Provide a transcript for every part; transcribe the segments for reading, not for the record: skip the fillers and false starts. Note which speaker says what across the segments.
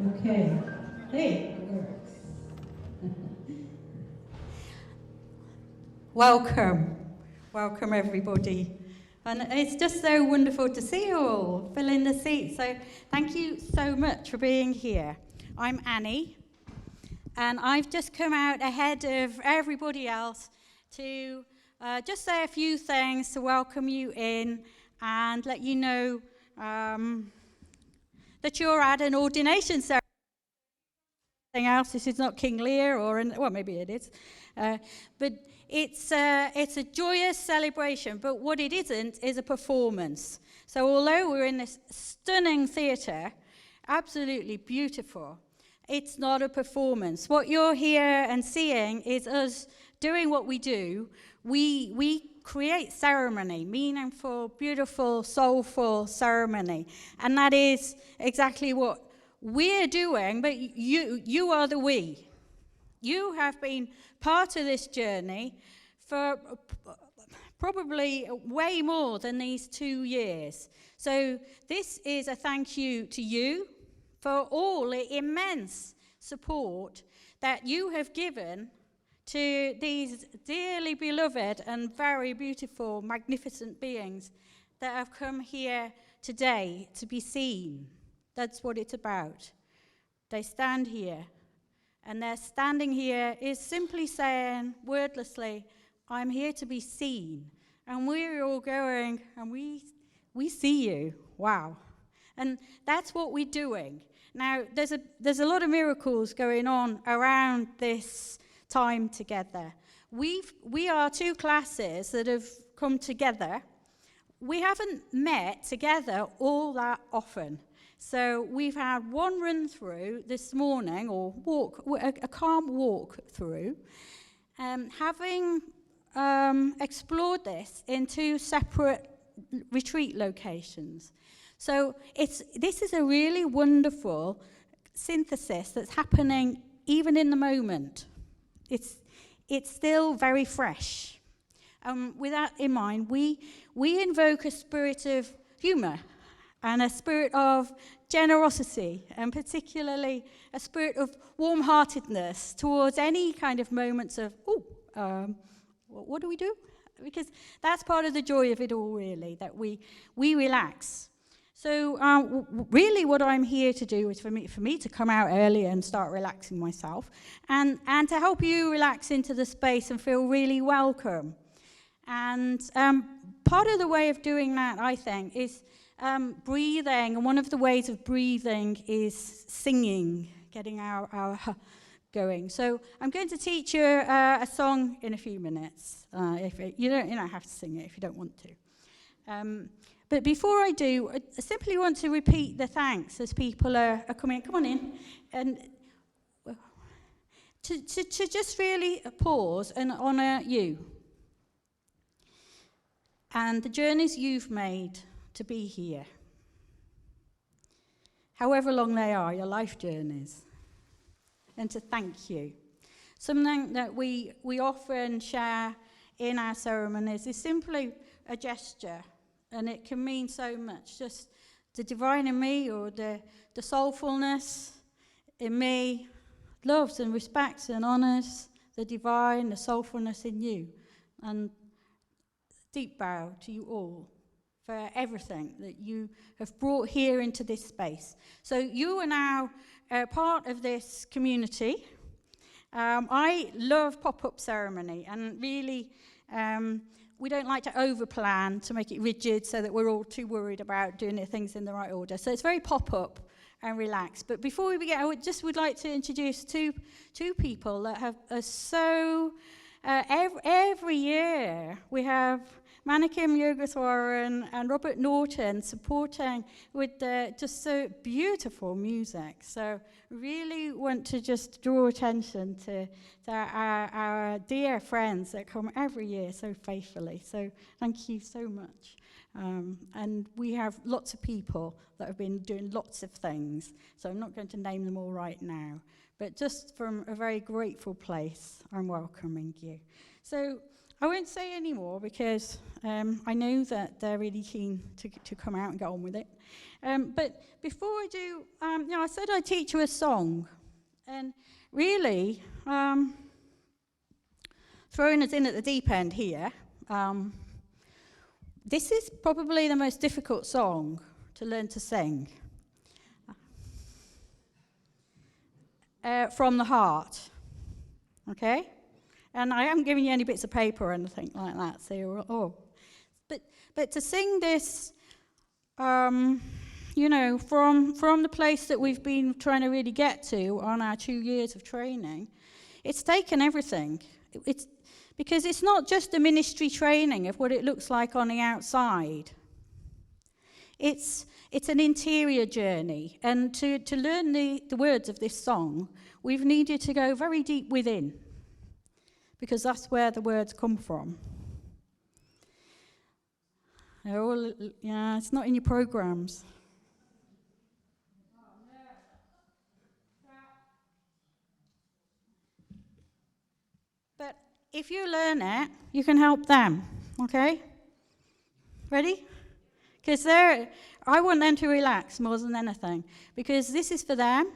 Speaker 1: Okay. Hey, it works.
Speaker 2: Welcome everybody. And it's just so wonderful to see you all filling the seats. So thank you so much for being here. I'm Annie, and I've just come out ahead of everybody else to just say a few things to welcome you in and let you know that you're at an ordination ceremony. Else, this is not King Lear, well, maybe it is, but it's a joyous celebration. But what it isn't is a performance. So although we're in this stunning theatre, absolutely beautiful, it's not a performance. What you're here and seeing is us doing what we do. We create ceremony, meaningful, beautiful, soulful ceremony, and that is exactly what we're doing, but you are the we. You have been part of this journey for probably way more than these 2 years. So this is a thank you to you for all the immense support that you have given to these dearly beloved and very beautiful, magnificent beings that have come here today to be seen. That's what it's about. They stand here, and their standing here is simply saying, wordlessly, I'm here to be seen. And we're all going, and we see you. Wow. And that's what we're doing. Now, there's a lot of miracles going on around this time together. We are two classes that have come together. We haven't met together all that often. So we've had one run through this morning, or a calm walk through, having explored this in 2 separate retreat locations. So this is a really wonderful synthesis that's happening even in the moment. It's still very fresh. With that in mind, we invoke a spirit of humour and a spirit of generosity, and particularly a spirit of warm-heartedness towards any kind of moments of, what do we do? Because that's part of the joy of it all, really, that we relax. So really what I'm here to do is for me to come out early and start relaxing myself, and to help you relax into the space and feel really welcome. And part of the way of doing that, I think, is breathing, and one of the ways of breathing is singing, getting our going. So I'm going to teach you a song in a few minutes. You don't have to sing it if you don't want to. But before I do, I simply want to repeat the thanks as people are coming in. Come on in. And to just really pause and honour you and the journeys you've made to be here, however long they are, your life journeys, and to thank you. Something that we often share in our ceremonies is simply a gesture, and it can mean so much. Just the divine in me, or the soulfulness in me, loves and respects and honours the divine, the soulfulness in you. And deep bow to you all for everything that you have brought here into this space. So you are now part of this community. I love pop-up ceremony, and really we don't like to overplan to make it rigid so that we're all too worried about doing things in the right order. So it's very pop-up and relaxed. But before we begin, I just would like to introduce two people that are so... every year we have Manikim Yogaswaran and Robert Norton supporting with just so beautiful music. So really want to just draw attention to our dear friends that come every year so faithfully. So thank you so much. And we have lots of people that have been doing lots of things. So I'm not going to name them all right now. But just from a very grateful place, I'm welcoming you. So I won't say any more because I know that they're really keen to come out and get on with it. But before I do, I said I'd teach you a song. And really, throwing us in at the deep end here, this is probably the most difficult song to learn to sing. From the heart. Okay? And I haven't given you any bits of paper or anything like that, so you're, But to sing this, from the place that we've been trying to really get to on our 2 years of training, it's taken everything. Because it's not just a ministry training of what it looks like on the outside. It's an interior journey. And to learn the words of this song, we've needed to go very deep within. Because that's where the words come from. It's not in your programs. But if you learn it, you can help them, okay? Ready? Because I want them to relax more than anything. Because this is for them.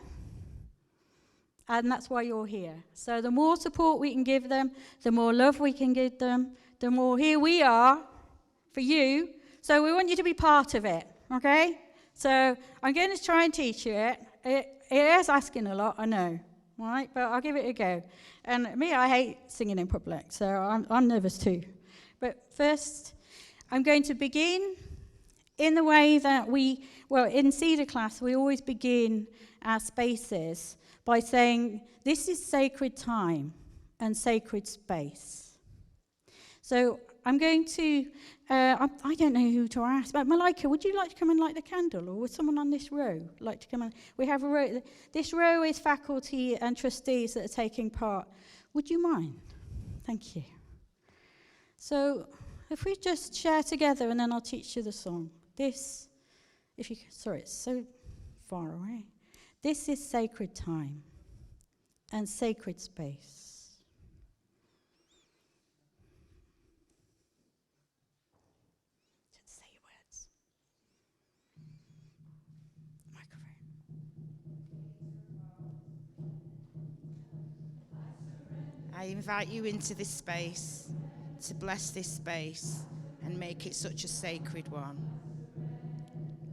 Speaker 2: And that's why you're here. So the more support we can give them, the more love we can give them, the more here we are for you. So we want you to be part of it, okay? So I'm going to try and teach you it. It is asking a lot, I know, all right? But I'll give it a go. And me, I hate singing in public, so I'm nervous too. But first, I'm going to begin in the way that in Cedar class, we always begin our spaces by saying, this is sacred time and sacred space. So I'm going to, I don't know who to ask, but Malika, would you like to come and light the candle? Or would someone on this row like to come and, we have a row, this row is faculty and trustees that are taking part. Would you mind? Thank you. So if we just share together and then I'll teach you the song. It's so far away. This is sacred time and sacred space. Just say your words. Microphone.
Speaker 3: I invite you into this space to bless this space and make it such a sacred one.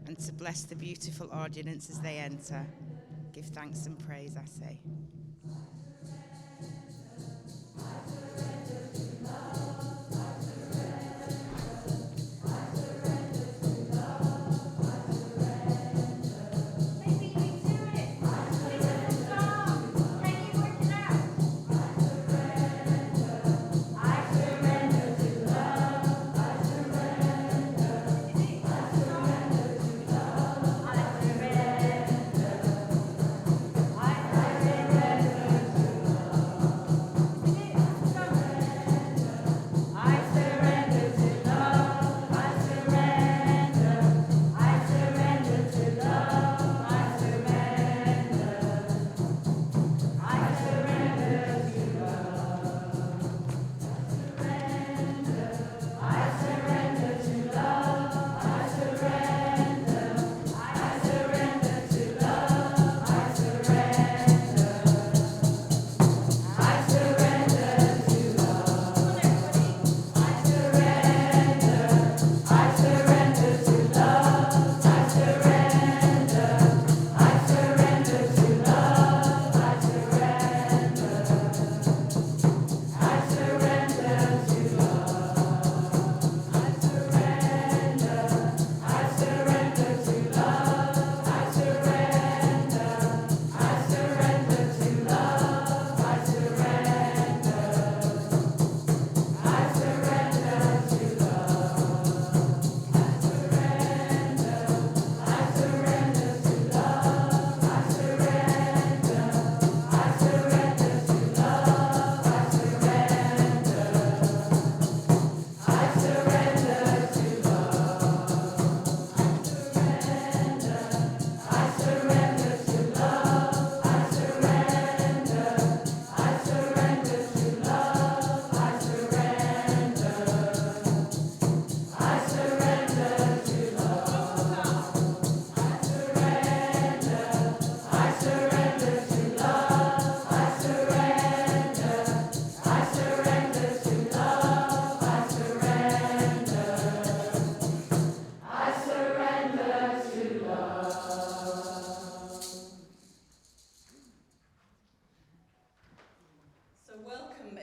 Speaker 3: And to bless the beautiful audience as they enter. Give thanks and praise, I say.
Speaker 4: I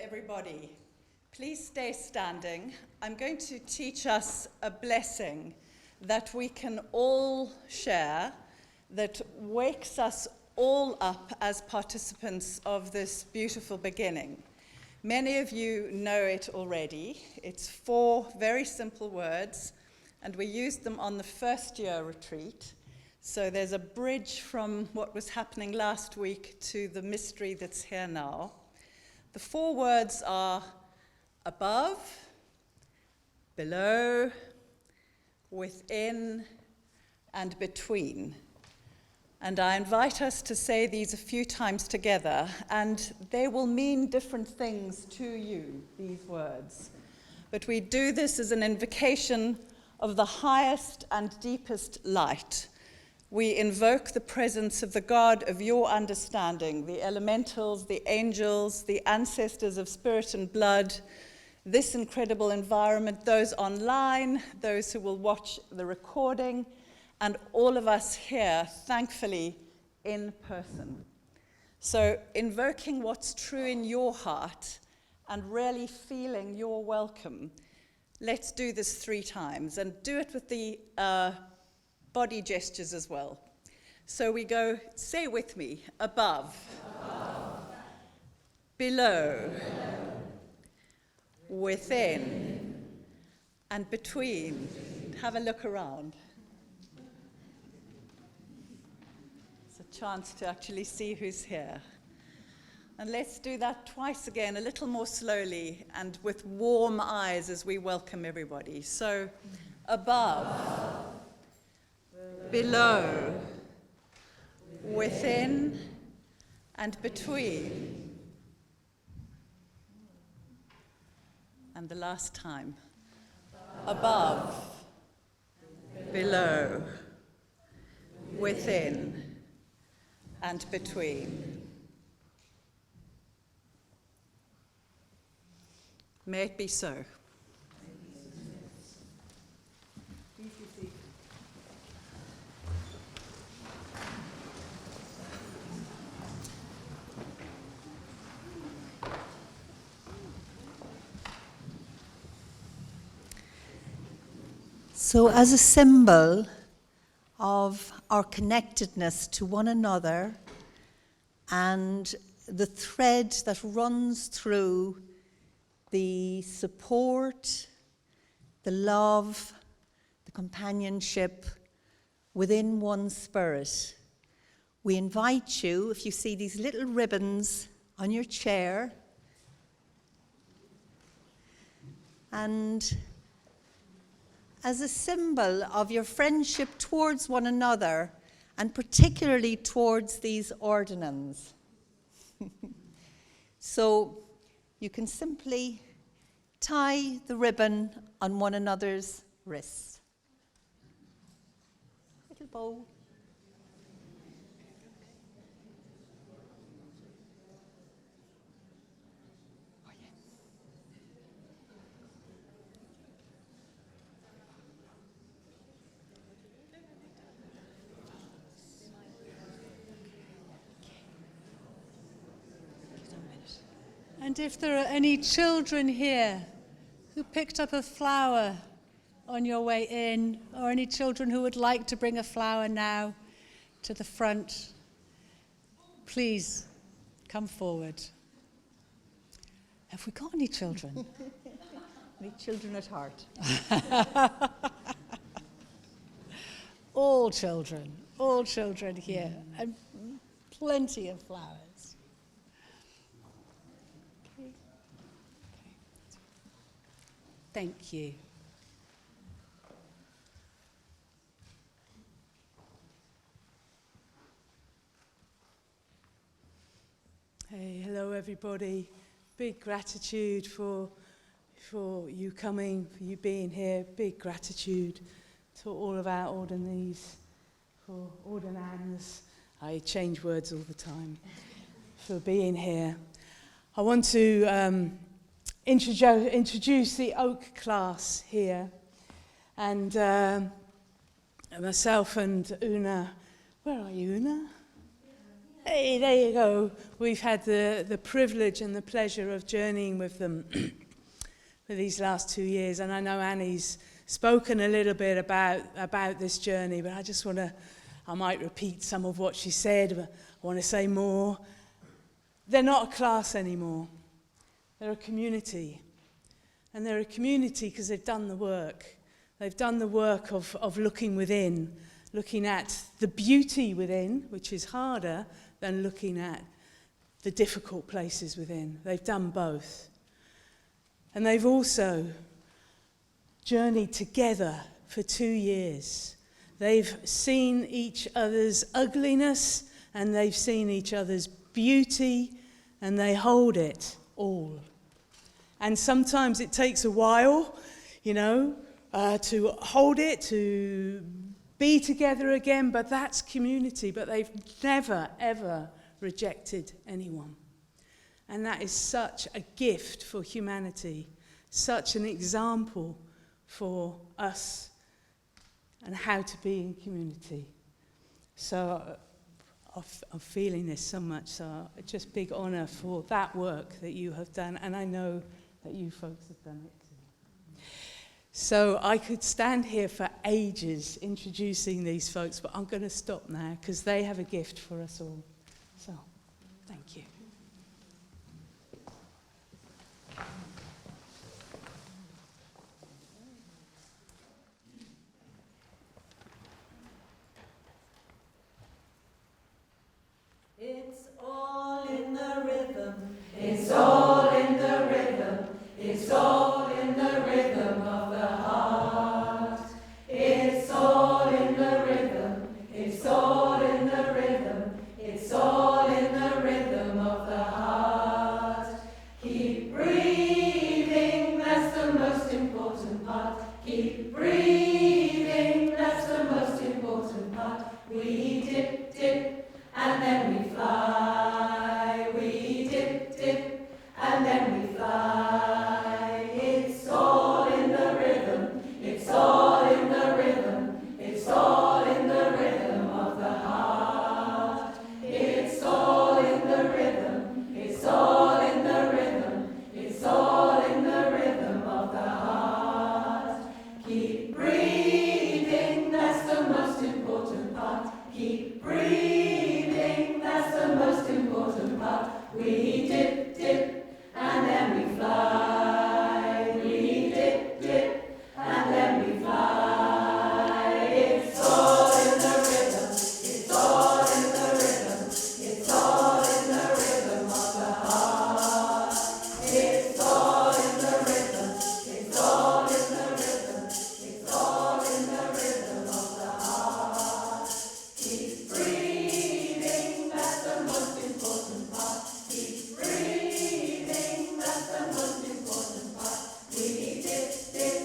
Speaker 4: everybody. Please stay standing. I'm going to teach us a blessing that we can all share, that wakes us all up as participants of this beautiful beginning. Many of you know it already. It's 4 very simple words, and we used them on the first year retreat. So there's a bridge from what was happening last week to the mystery that's here now. The 4 words are above, below, within, and between. And I invite us to say these a few times together, and they will mean different things to you, these words. But we do this as an invocation of the highest and deepest light. We invoke the presence of the God of your understanding, the elementals, the angels, the ancestors of spirit and blood, this incredible environment, those online, those who will watch the recording, and all of us here, thankfully, in person. So invoking what's true in your heart and really feeling your welcome. Let's do this 3 times, and do it with the body gestures as well. So we go, say with me, above, below, within, and between. Have a look around. It's a chance to actually see who's here. And let's do that twice again, a little more slowly and with warm eyes as we welcome everybody. So, above, below, within, and between. And the last time. Above, below, within, and between. May it be so.
Speaker 1: So as a symbol of our connectedness to one another and the thread that runs through the support, the love, the companionship within OneSpirit, we invite you, if you see these little ribbons on your chair, and as a symbol of your friendship towards one another, and particularly towards these ordinands. So you can simply tie the ribbon on one another's wrists. Little bow.
Speaker 5: And if there are any children here who picked up a flower on your way in, or any children who would like to bring a flower now to the front, please come forward. Have we got any children?
Speaker 1: Any children at heart?
Speaker 5: All children here, and plenty of flowers. Thank you. Hey, hello everybody. Big gratitude for you coming, for you being here. Big gratitude to all of our ordinees, for ordinands. I change words all the time. For being here. I want to introduce the Oak class here, and myself and Una. Where are you, Una? Hey, there you go. We've had the privilege and the pleasure of journeying with them for these last 2 years. And I know Annie's spoken a little bit about this journey, but I might repeat some of what she said, but I want to say more. They're not a class anymore. They're a community. And they're a community because they've done the work. They've done the work of looking within, looking at the beauty within, which is harder than looking at the difficult places within. They've done both. And they've also journeyed together for 2 years. They've seen each other's ugliness and they've seen each other's beauty, and they hold it all. And sometimes it takes a while, to hold it, to be together again, but that's community. But they've never, ever rejected anyone. And that is such a gift for humanity, such an example for us and how to be in community. So I'm feeling this so much, so just big honour for that work that you have done, and I know that you folks have done it too. So I could stand here for ages introducing these folks, but I'm going to stop now because they have a gift for us all. So, thank you.
Speaker 6: It's all in the rhythm. It's all in the rhythm. It's all in the rhythm of the heart. It's all in the rhythm. It's all in the rhythm. It's all in the rhythm of the heart. Keep breathing, that's the most important part. Keep breathing, that's the most important part. We dip, dip, and then we fly. We dip, dip, and then we fly. It's all in the rhythm. It's all in the rhythm. It's all in the rhythm of the heart. It's all in the rhythm. It's all in the rhythm. It's all in the rhythm of the heart. Keep breathing, that's the most important part. Keep breathing, that's the most important part. We dip, dip, and then we fly. We dip, dip, and then we fly. It's all in the rhythm. It's all in the rhythm. It's all in the rhythm of the heart. It's all in the rhythm. It's all in the rhythm. It's all in the rhythm of the heart. Keep breathing, that's the most important part. Keep breathing, that's the most important part. We dip, dip,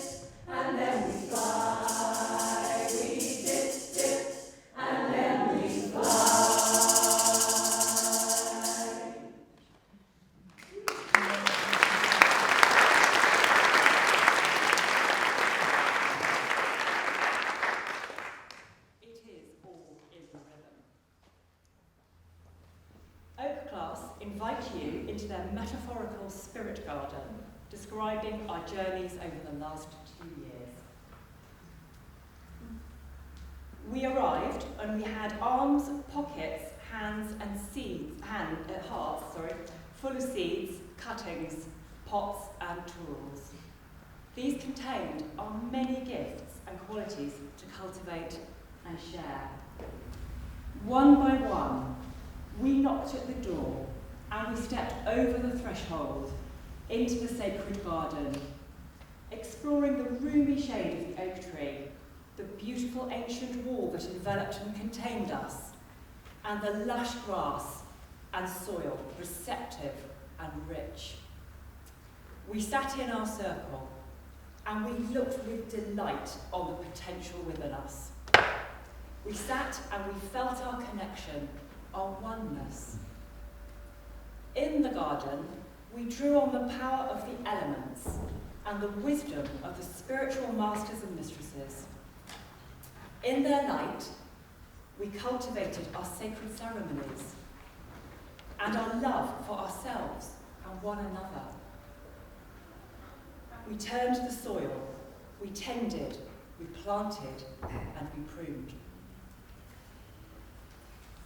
Speaker 6: and then we fly. We dip, dip, and then we fly.
Speaker 7: It is all in the rhythm. Oak Class invite you into their metaphorical spirit garden, describing our journeys over the last 2 years. We arrived and we had arms, pockets, hands and hearts, full of seeds, cuttings, pots and tools. These contained our many gifts and qualities to cultivate and share. One by one, we knocked at the door and we stepped over the threshold into the sacred garden, exploring the roomy shade of the oak tree, the beautiful ancient wall that enveloped and contained us, and the lush grass and soil, receptive and rich. We sat in our circle and we looked with delight on the potential within us. We sat and we felt our connection, our oneness. In the garden, we drew on the power of the elements and the wisdom of the spiritual masters and mistresses. In their light, we cultivated our sacred ceremonies, and our love for ourselves and one another. We turned the soil, we tended, we planted, and we pruned.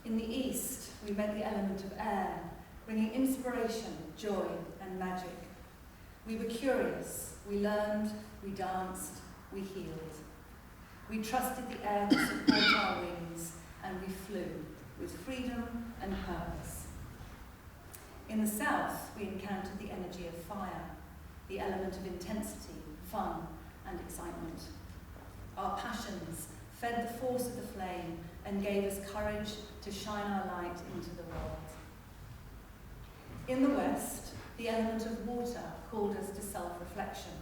Speaker 8: In the east, we met the element of air, bringing inspiration, joy, and magic. We were curious, we learned, we danced, we healed. We trusted the air to support our wings, and we flew with freedom and purpose. In the south, we encountered the energy of fire, the element of intensity, fun, and excitement. Our passions fed the force of the flame and gave us courage to shine our light into the world. In the west, the element of water called us to self-reflection,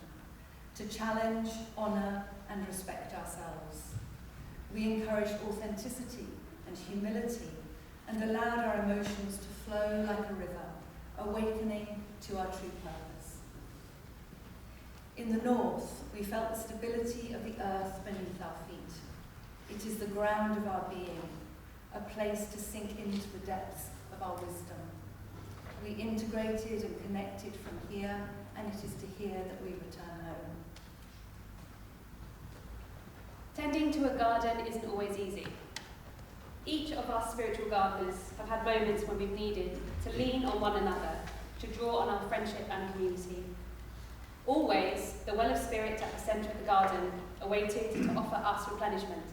Speaker 8: to challenge, honour, and respect ourselves. We encouraged authenticity and humility and allowed our emotions to flow like a river, awakening to our true purpose. In the north, we felt the stability of the earth beneath our feet. It is the ground of our being, a place to sink into the depths of our wisdom. We integrated and connected from here, and it is to here that we return home.
Speaker 9: Tending to a garden isn't always easy. Each of our spiritual gardeners have had moments when we've needed to lean on one another, to draw on our friendship and community. Always, the well of spirit at the centre of the garden awaited to offer us replenishment.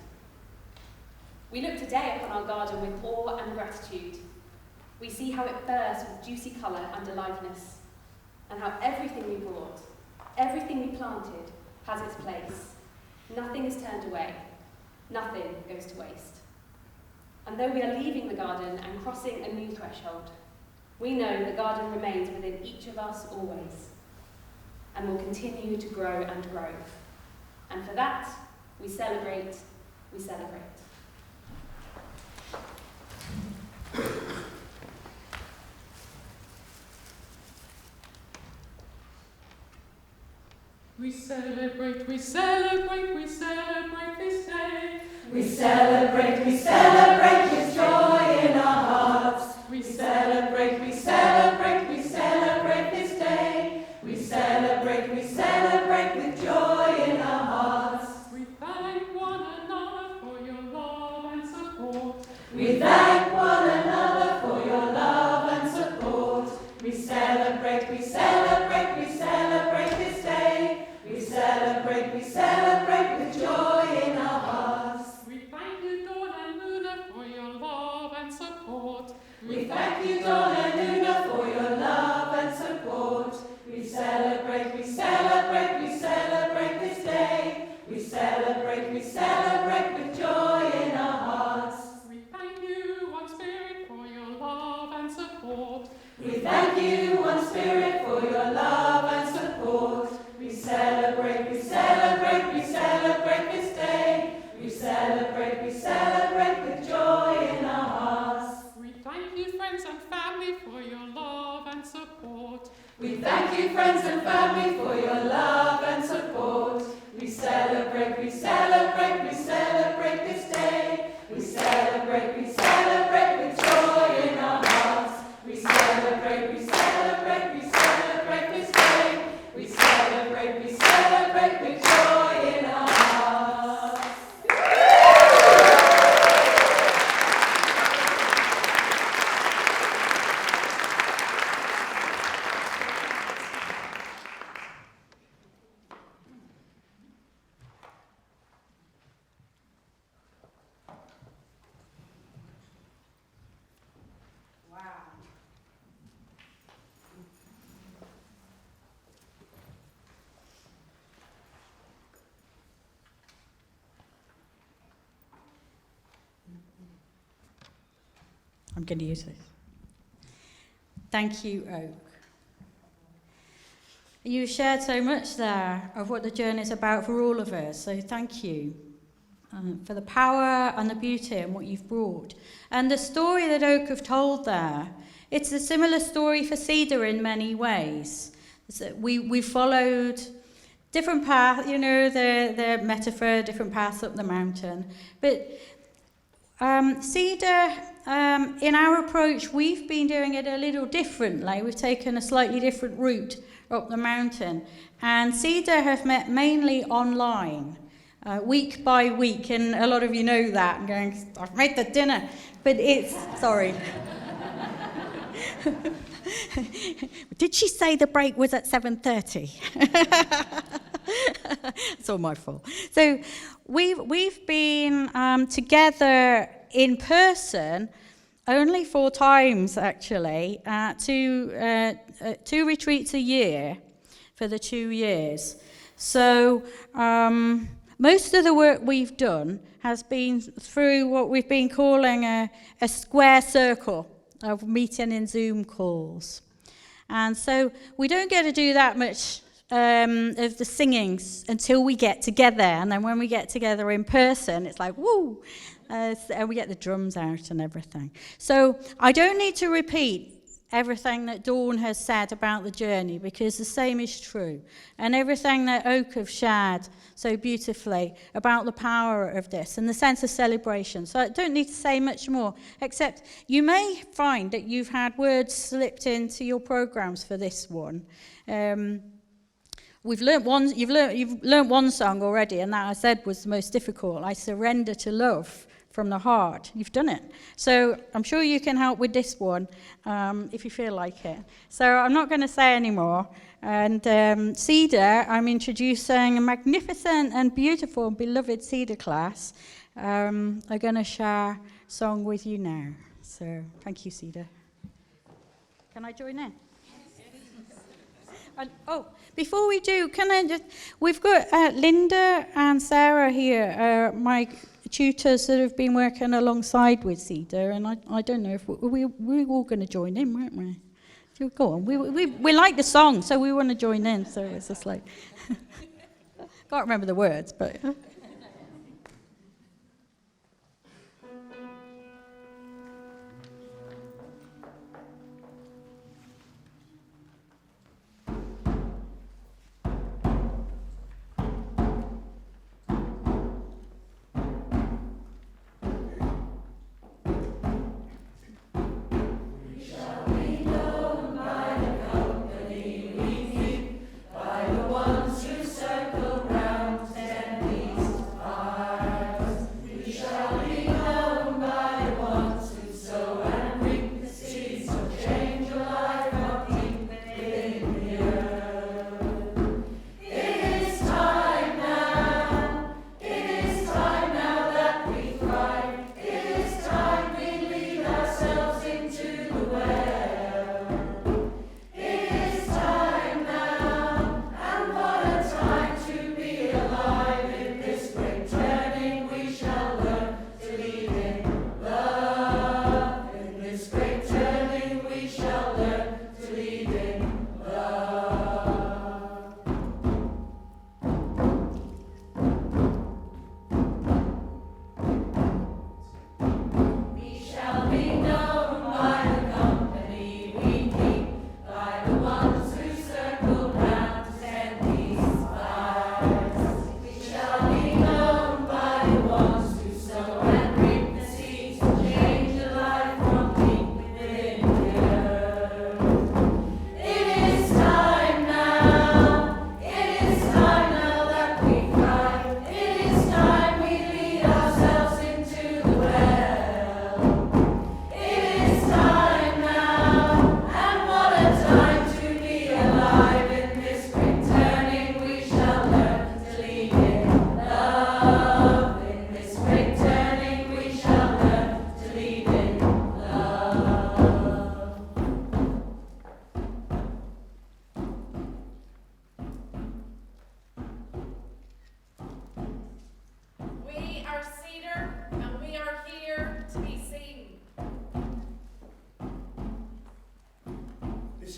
Speaker 9: We look today upon our garden with awe and gratitude. We see how it bursts with juicy colour and aliveness, and how everything we brought, everything we planted, has its place. Nothing is turned away. Nothing goes to waste. And though we are leaving the garden and crossing a new threshold, we know the garden remains within each of us always, and will continue to grow and grow. And for that, we celebrate, we celebrate.
Speaker 10: We celebrate, we celebrate, we celebrate this day.
Speaker 6: We celebrate with joy in our hearts. We celebrate this day. We celebrate with joy in our hearts.
Speaker 10: We thank one another for your love and support.
Speaker 6: We thank one another for your love and support. We celebrate this day. We celebrate with joy in our hearts.
Speaker 10: We thank you, Dawn and Luna, for your love and support.
Speaker 6: We thank you, Dawn and Luna, for your love and support. We celebrate this day. We celebrate with joy in our hearts.
Speaker 10: We thank you, OneSpirit, for your love and support.
Speaker 6: We thank you, OneSpirit, for your love and support. We celebrate this day. We celebrate with joy in our hearts.
Speaker 10: We thank you, friends and family, for your love and support.
Speaker 6: We thank you, friends and family, for your love and support. We celebrate this day. We celebrate with joy in our hearts. We celebrate this day. We celebrate with joy in our hearts.
Speaker 2: I'm going to use this. Thank you, Oak. You shared so much there of what the journey is about for all of us, so thank you for the power and the beauty and what you've brought. And the story that Oak have told there, it's a similar story for Cedar in many ways. So we followed different paths, the metaphor, different paths up the mountain. But Cedar, in our approach, we've been doing it a little differently. We've taken a slightly different route up the mountain. And Cedar have met mainly online, week by week. And a lot of you know that. I'm going, I've made the dinner. But it's, sorry. Did she say the break was at 7:30? It's all my fault. So we've been together in person only 4 times, actually, two retreats a year for the 2 years. So most of the work we've done has been through what we've been calling a square circle of meeting in Zoom calls. And so we don't get to do that much of the singings until we get together. And then when we get together in person, it's like, woo! And we get the drums out and everything. So I don't need to repeat everything that Dawn has said about the journey, because the same is true. And everything that Oak have shared so beautifully about the power of this and the sense of celebration. So I don't need to say much more, except you may find that you've had words slipped into your programs for this one. You've learnt one song already, and that I said was the most difficult. I surrender to love from the heart. You've done it. So I'm sure you can help with this one if you feel like it. So I'm not going to say any more. And Cedar, I'm introducing a magnificent and beautiful and beloved Cedar class. I'm going to share a song with you now. So thank you, Cedar. Can I join in? And, before we do, we've got Linda and Sarah here, my tutors that have been working alongside with Cedar, and I don't know if we're all going to join in, weren't we? So go on. We like the song, so we want to join in. So it's just like, can't remember the words, but.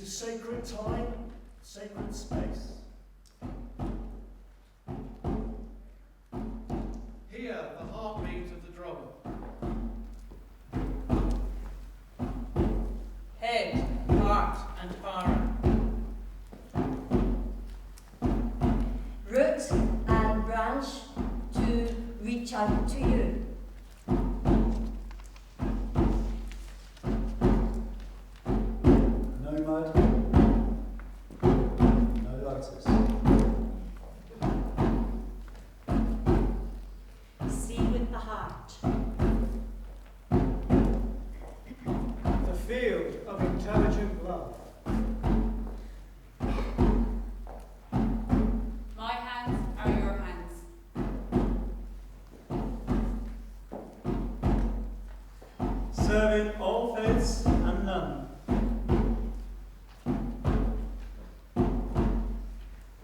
Speaker 11: Sacred time, sacred space. Hear the heartbeat of the drum.
Speaker 12: Head, heart, and fire.
Speaker 13: Root and branch to reach out to you.
Speaker 11: process.
Speaker 6: See with the heart.
Speaker 11: The field of intelligent love.
Speaker 12: My hands are your hands.
Speaker 11: Serving all faiths and none.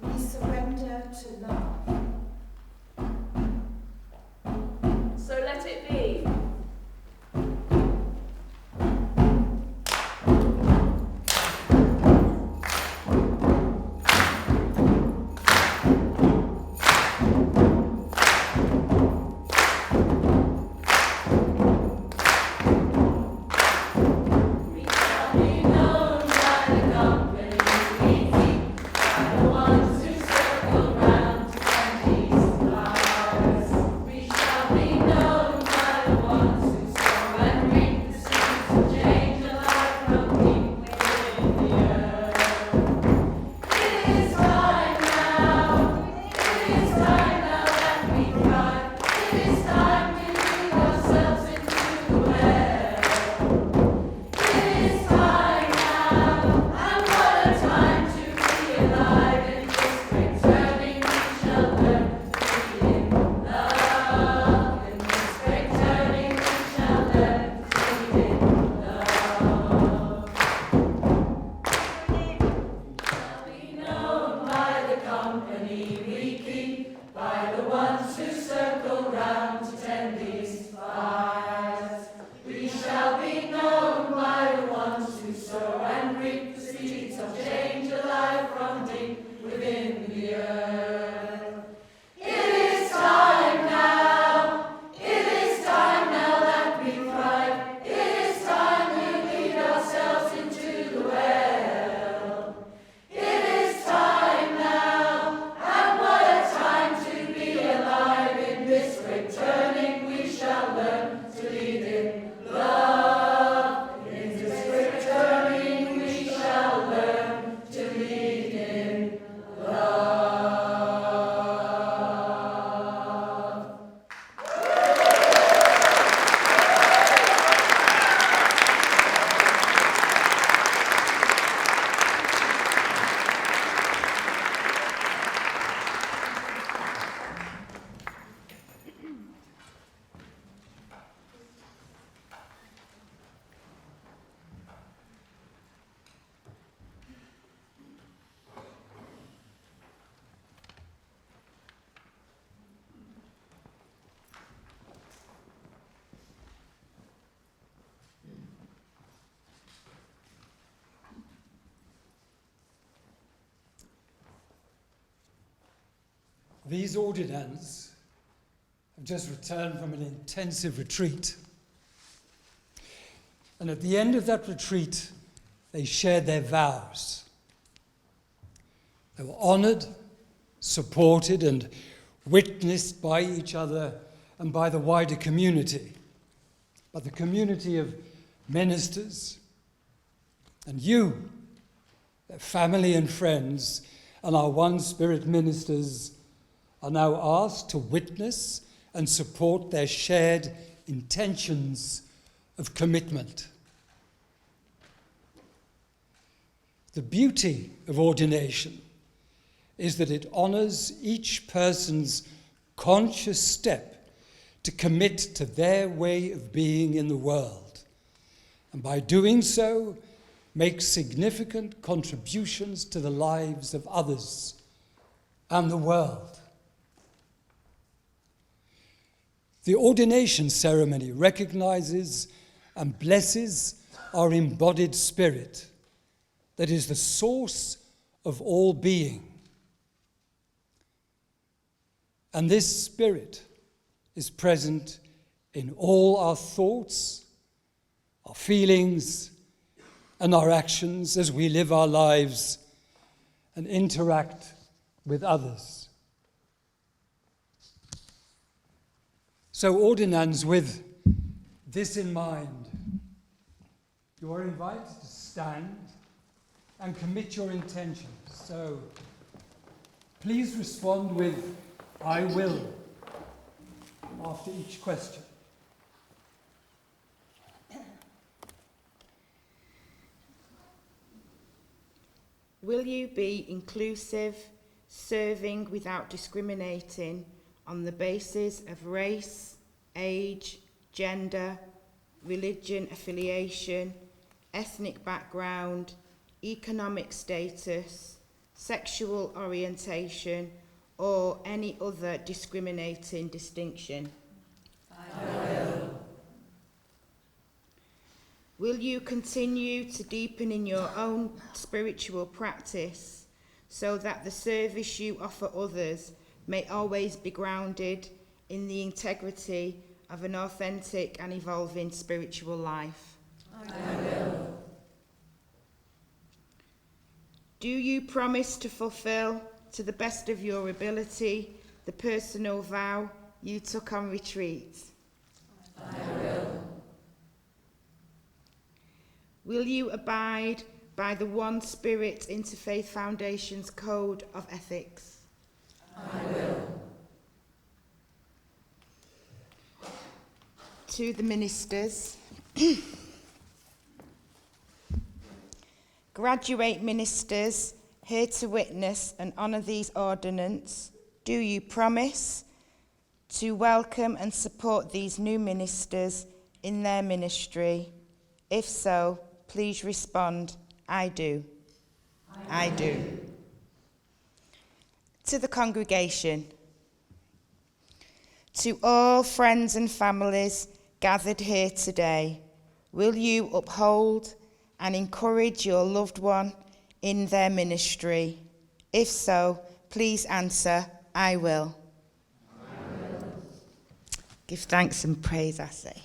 Speaker 6: We surrender to love.
Speaker 9: So let it be.
Speaker 6: We shall be known by the company we keep, by the ones who circle round to send these flowers. We shall be known by the ones who sow and reap the seeds of change alive from deep within the earth. It is time now. It is time now that we thrive. It is time to lead ourselves into the well. It is time now, and what a time to be alive in this great turning. We shall learn to lead in love. In this great turning, we shall learn to lead in love. We shall be known by the company we keep, by the ones who circle round to tend these fires. We shall be known by the ones who sow and reap the seeds of change alive from deep within the earth. It is time now. It is time now that we thrive. It is time we lead ourselves into the well. It is time now, and what a time to be alive in this great turning. We shall learn to lead in love. In this great turning, we shall learn to lead in love.
Speaker 13: These ordinands have just returned from an intensive retreat. And at the end of that retreat, they shared their vows. They were honored, supported, and witnessed by each other and by the wider community, by the community of ministers. And you, their family and friends, and our OneSpirit ministers are now asked to witness and support their shared intentions of commitment. The beauty of ordination is that it honors each person's conscious step to commit to their way of being in the world, and by doing so, makes significant contributions to the lives of others and the world. The ordination ceremony recognizes and blesses our embodied spirit that is the source of all being. And this spirit is present in all our thoughts, our feelings, and our actions as we live our lives and interact with others. So, ordinands, with this in mind, you are invited to stand and commit your intentions. So, Please respond with, I will, after each question.
Speaker 3: Will you be inclusive, serving without discriminating on the basis of race, age, gender, religion affiliation, ethnic background, economic status, sexual orientation, or any other discriminating distinction?
Speaker 6: I will.
Speaker 3: Will you continue to deepen in your own spiritual practice so that the service you offer others may always be grounded in the integrity of an authentic and evolving spiritual life?
Speaker 6: I will.
Speaker 3: Do you promise to fulfill, to the best of your ability, the personal vow you took on retreat?
Speaker 6: I will.
Speaker 3: Will you abide by the OneSpirit Interfaith Foundation's Code of Ethics?
Speaker 6: I will.
Speaker 3: To the ministers. Graduate ministers, here to witness and honour these ordinances, do you promise to welcome and support these new ministers in their ministry? If so, please respond, I do. I do. To the congregation. To all friends and families gathered here today, will you uphold and encourage your loved one in their ministry? If so, please answer, I will.
Speaker 6: I will.
Speaker 3: Give thanks and praise, I say.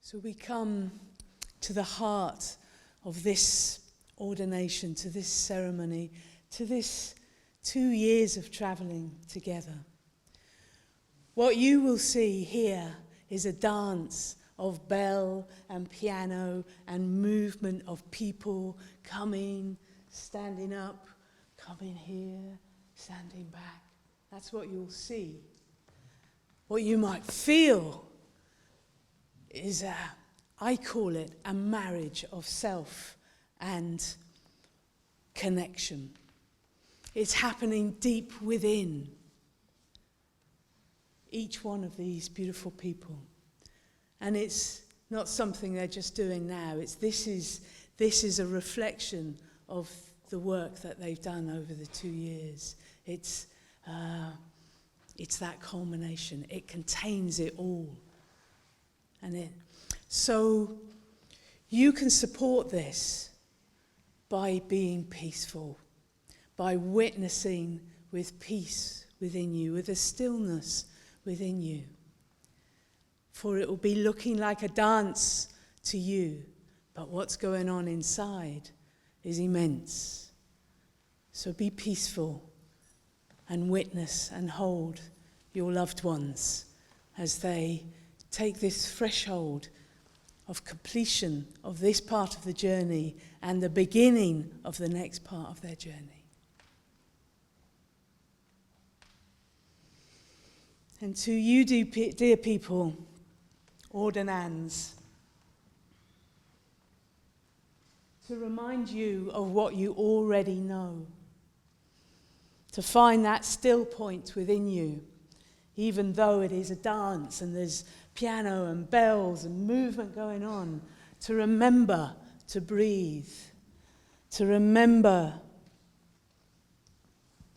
Speaker 5: So we come to the heart of this ordination, to this ceremony, to this 2 years of travelling together. What you will see here is a dance of bell and piano and movement of people coming, standing up, coming here, standing back. That's what you'll see. What you might feel is I call it a marriage of self and connection. It's happening deep within each one of these beautiful people. And it's not something they're just doing now. This is a reflection of the work that they've done over the 2 years. It's that culmination. It contains it all. So you can support this by being peaceful, by witnessing with peace within you, with a stillness within you. For it will be looking like a dance to you, but what's going on inside is immense. So be peaceful and witness and hold your loved ones as they take this threshold of completion of this part of the journey and the beginning of the next part of their journey. And to you, dear people, ordinands, to remind you of what you already know, to find that still point within you, even though it is a dance and there's piano and bells and movement going on, to remember to breathe, to remember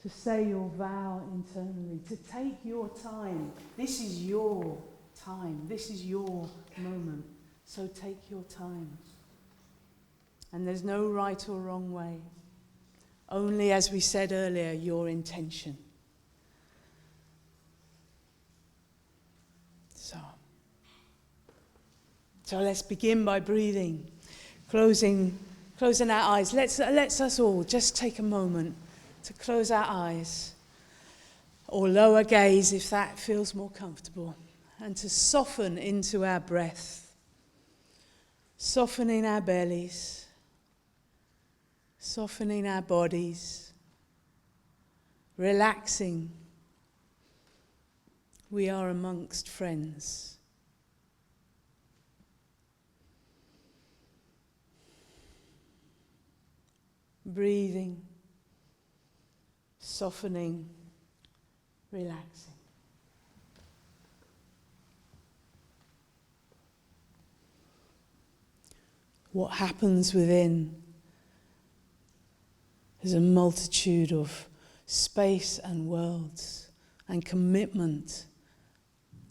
Speaker 5: to say your vow internally, to take your time. This is your time. This is your moment. So take your time. And there's no right or wrong way. Only, as we said earlier, your intention. So let's begin by breathing, closing our eyes. Let's us all just take a moment to close our eyes, or lower gaze if that feels more comfortable, and to soften into our breath, softening our bellies, softening our bodies, relaxing. We are amongst friends. Breathing, softening, relaxing. What happens within is a multitude of space and worlds and commitment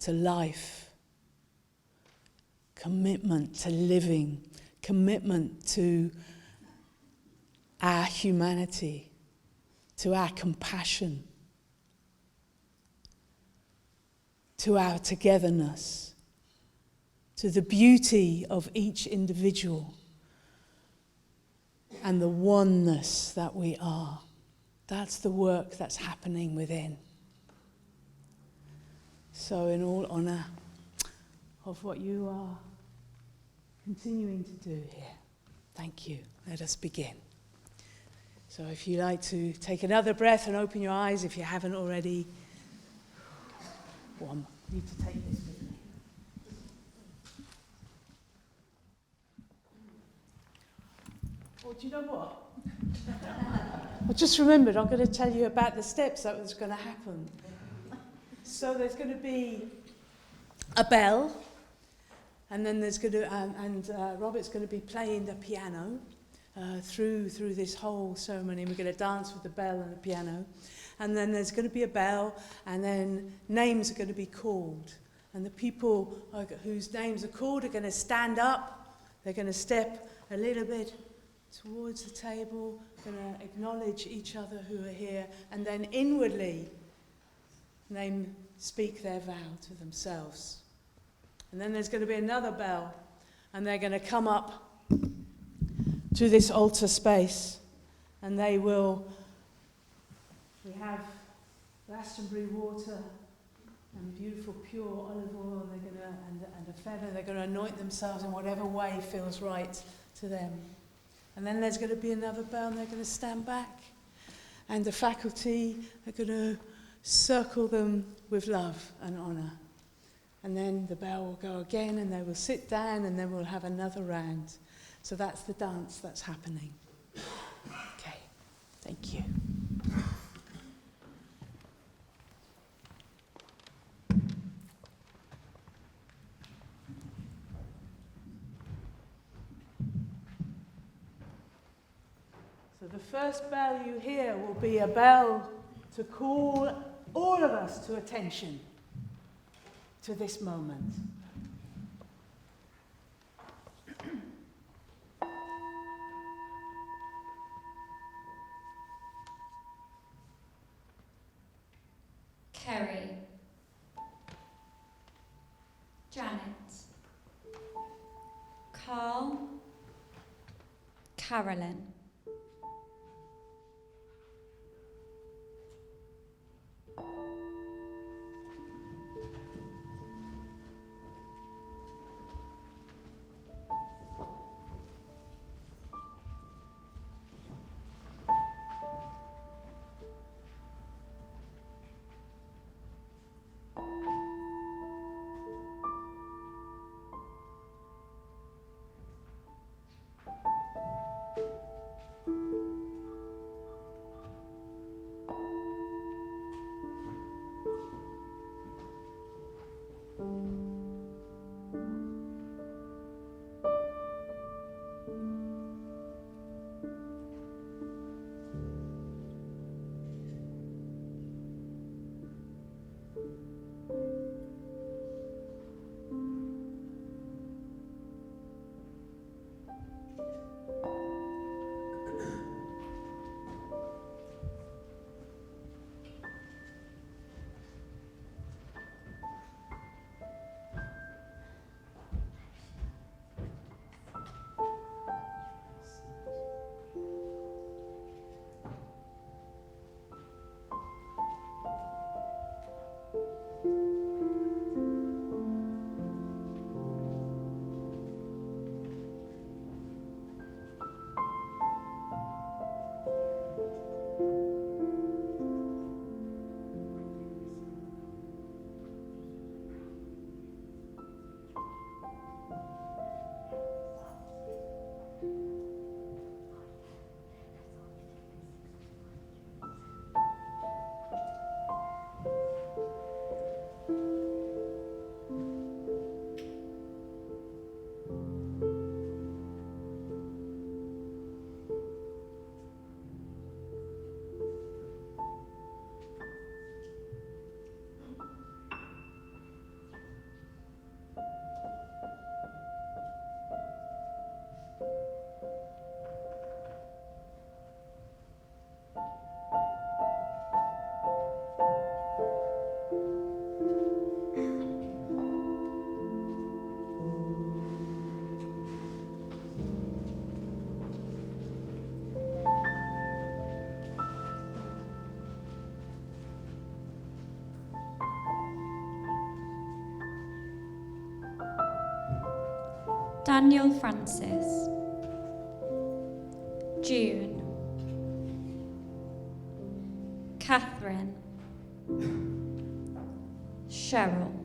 Speaker 5: to life, commitment to living, commitment to our humanity, to our compassion, to our togetherness, to the beauty of each individual and the oneness that we are. That's the work that's happening within. So in all honour of what you are continuing to do here, thank you. Let us begin. So if you like to take another breath and open your eyes if you haven't already. I need to take this with me. Oh, do you know what? I just remembered I'm going to tell you about the steps that was going to happen. So there's going to be a bell, and then there's going to, Robert's going to be playing the piano. Through this whole ceremony. We're going to dance with the bell and the piano, and then there's going to be a bell, and then names are going to be called, and the people whose names are called are going to stand up. They're going to step a little bit towards the table, going to acknowledge each other who are here, and then inwardly speak their vow to themselves. And then there's going to be another bell, and they're going to come up to this altar space, and we have Glastonbury water and beautiful pure olive oil, and a feather. They're going to anoint themselves in whatever way feels right to them. And then there's going to be another bell, and they're going to stand back, and the faculty are going to circle them with love and honour. And then the bell will go again, and they will sit down, and then we'll have another round. So that's the dance that's happening. Okay, thank you. So the first bell you hear will be a bell to call all of us to attention to this moment.
Speaker 14: Kerry, Janet, Carl, Carolyn, Daniel Francis, June, Catherine, Cheryl,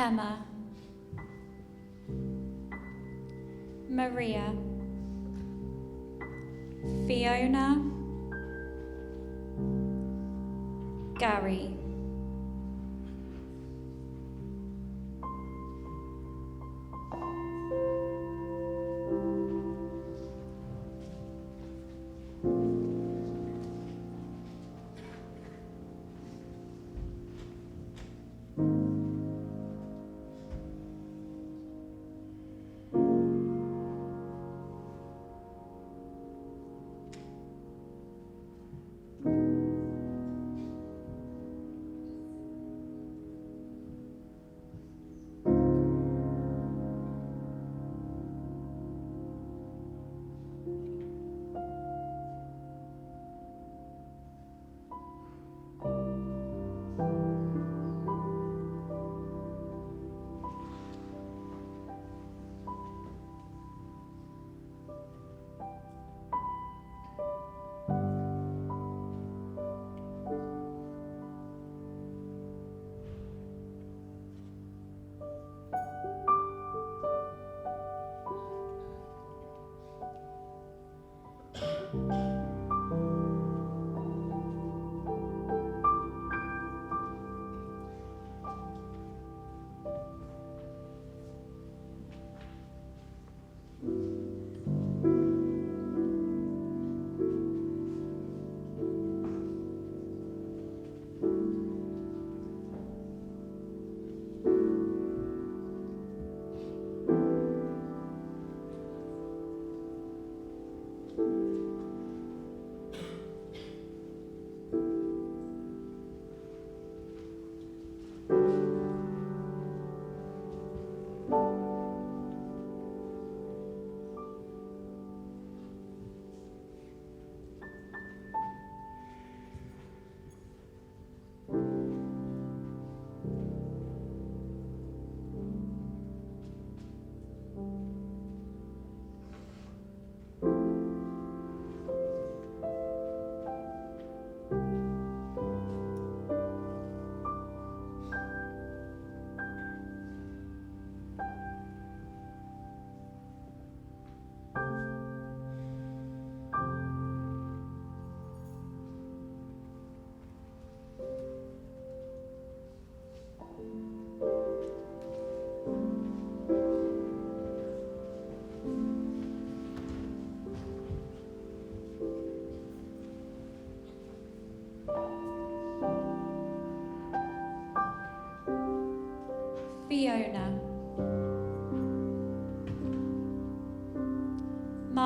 Speaker 14: Emma, Maria, Fiona, Gary,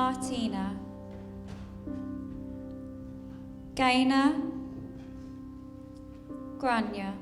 Speaker 14: Martina, Gaynor, Grania,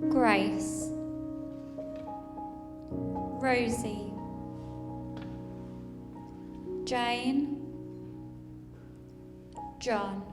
Speaker 14: Grace, Rosie, Jane, John,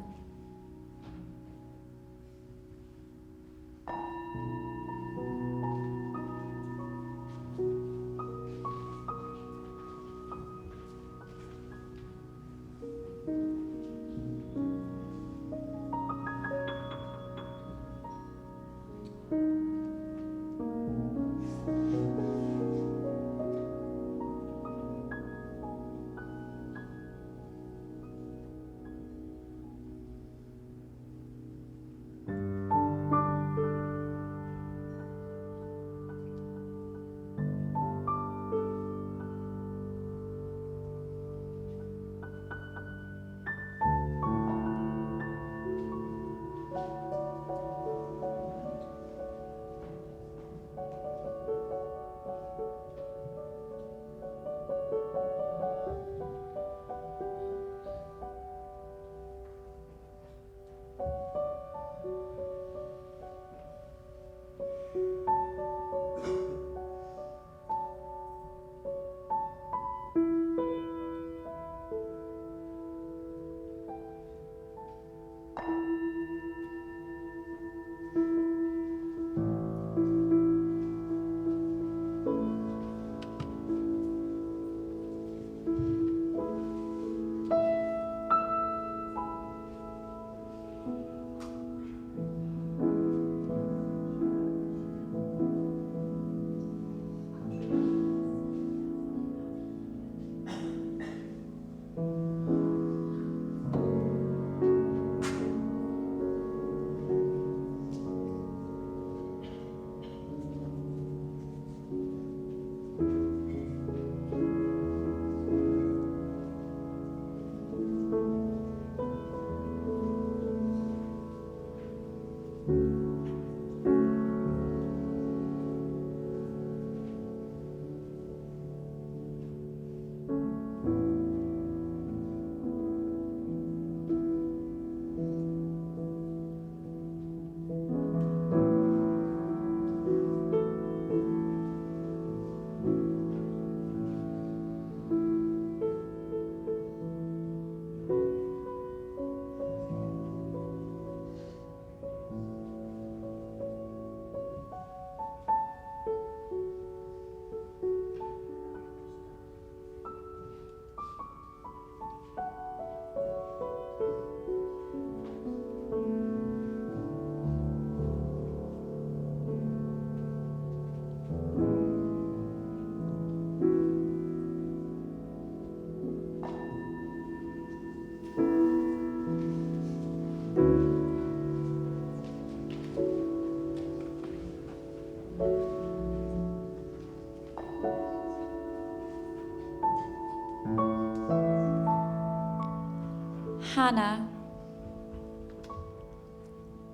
Speaker 14: Hannah,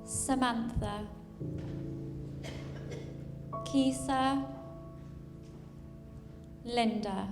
Speaker 14: Samantha, Kisa, Linda,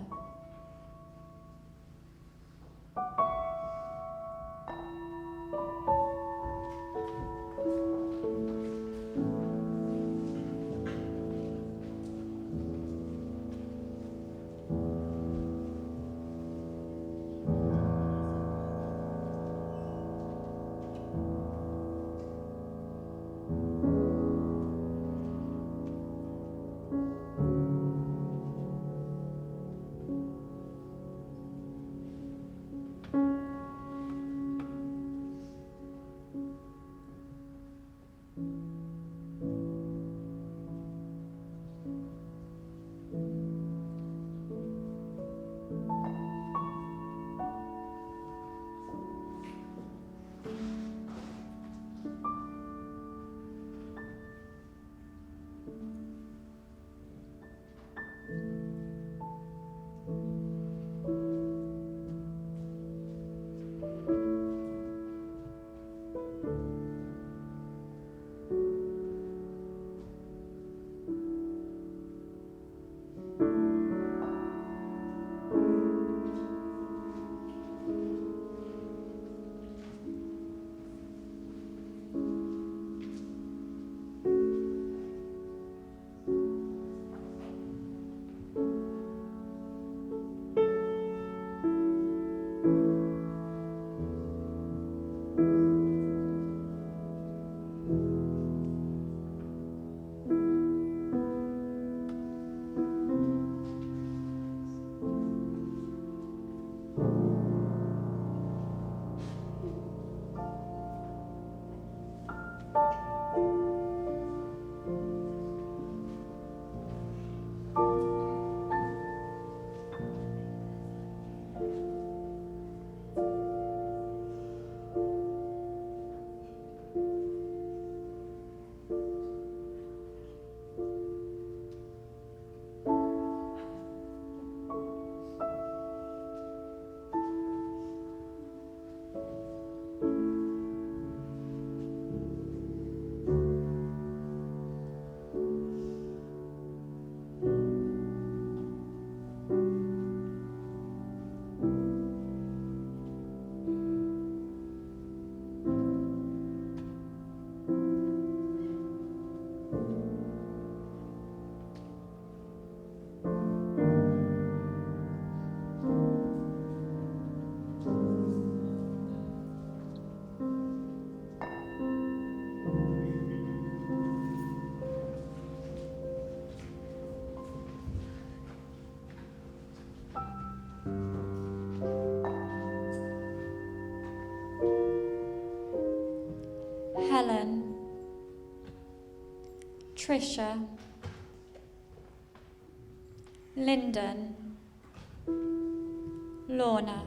Speaker 14: Helen, Trisha, Lyndon, Lorna,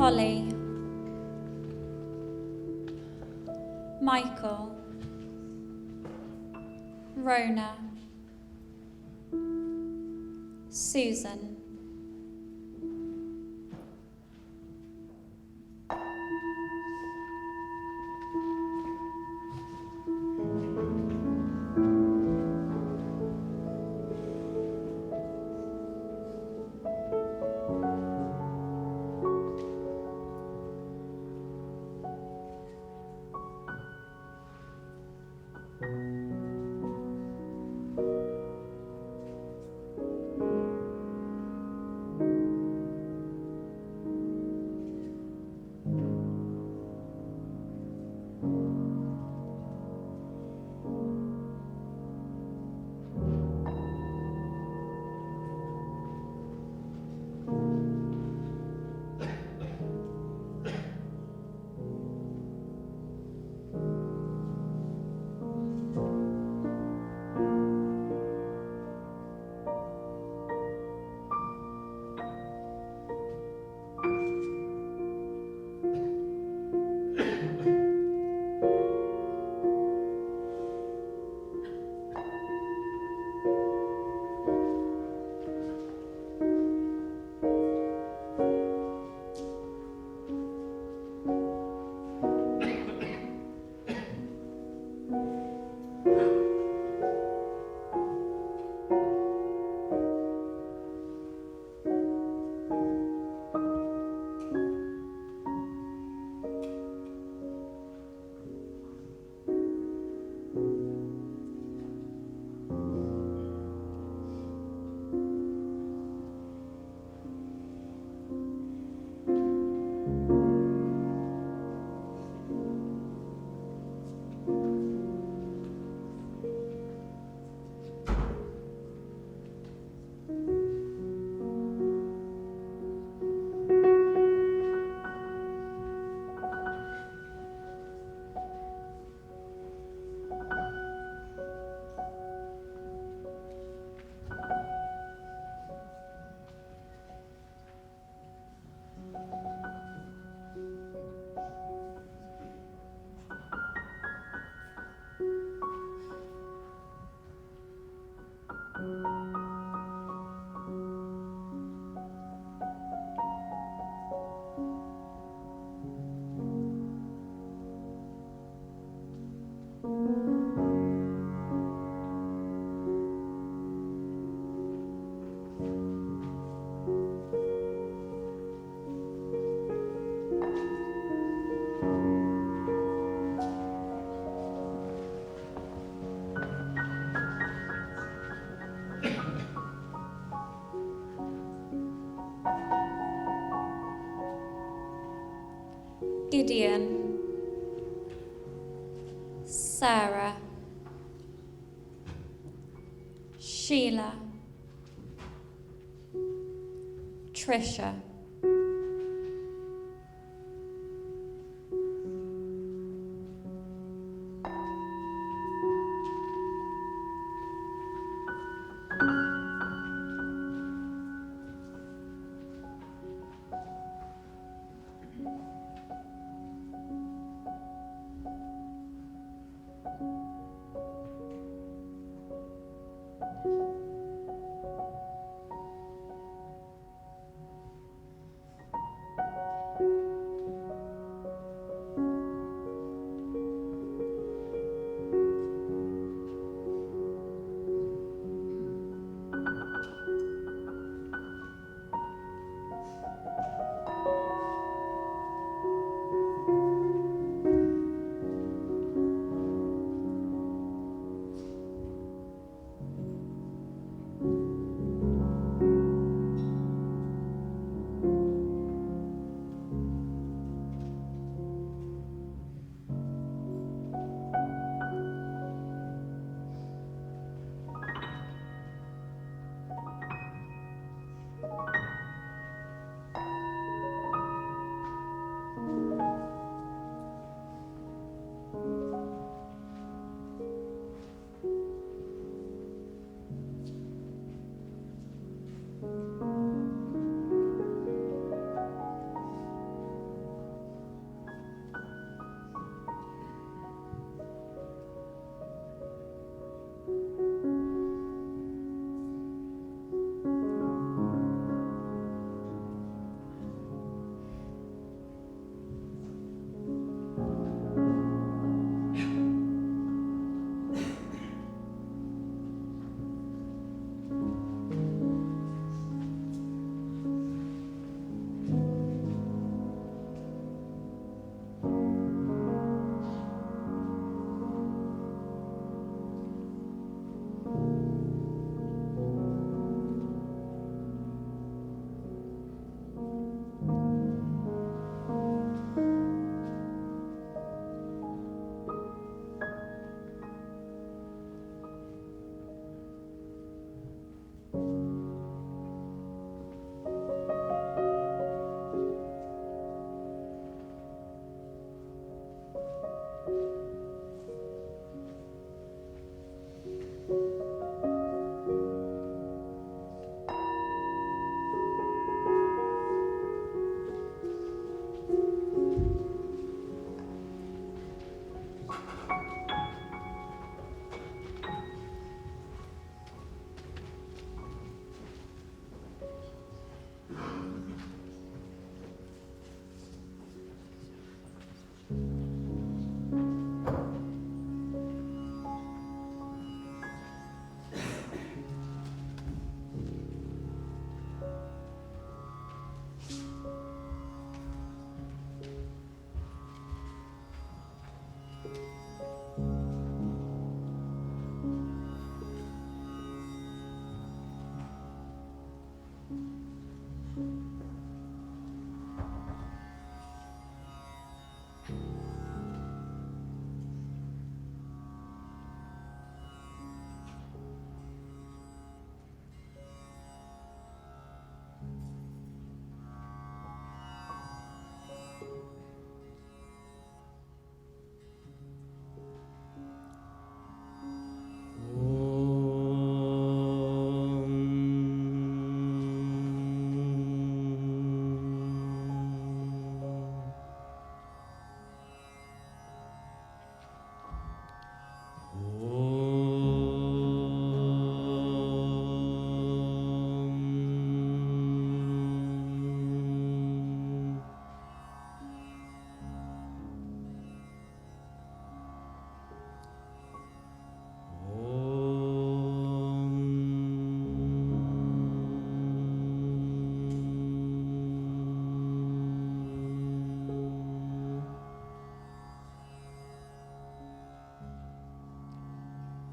Speaker 14: Holly, Michael, Rona, Susan, Gideon, Sarah, Sheila, Trisha,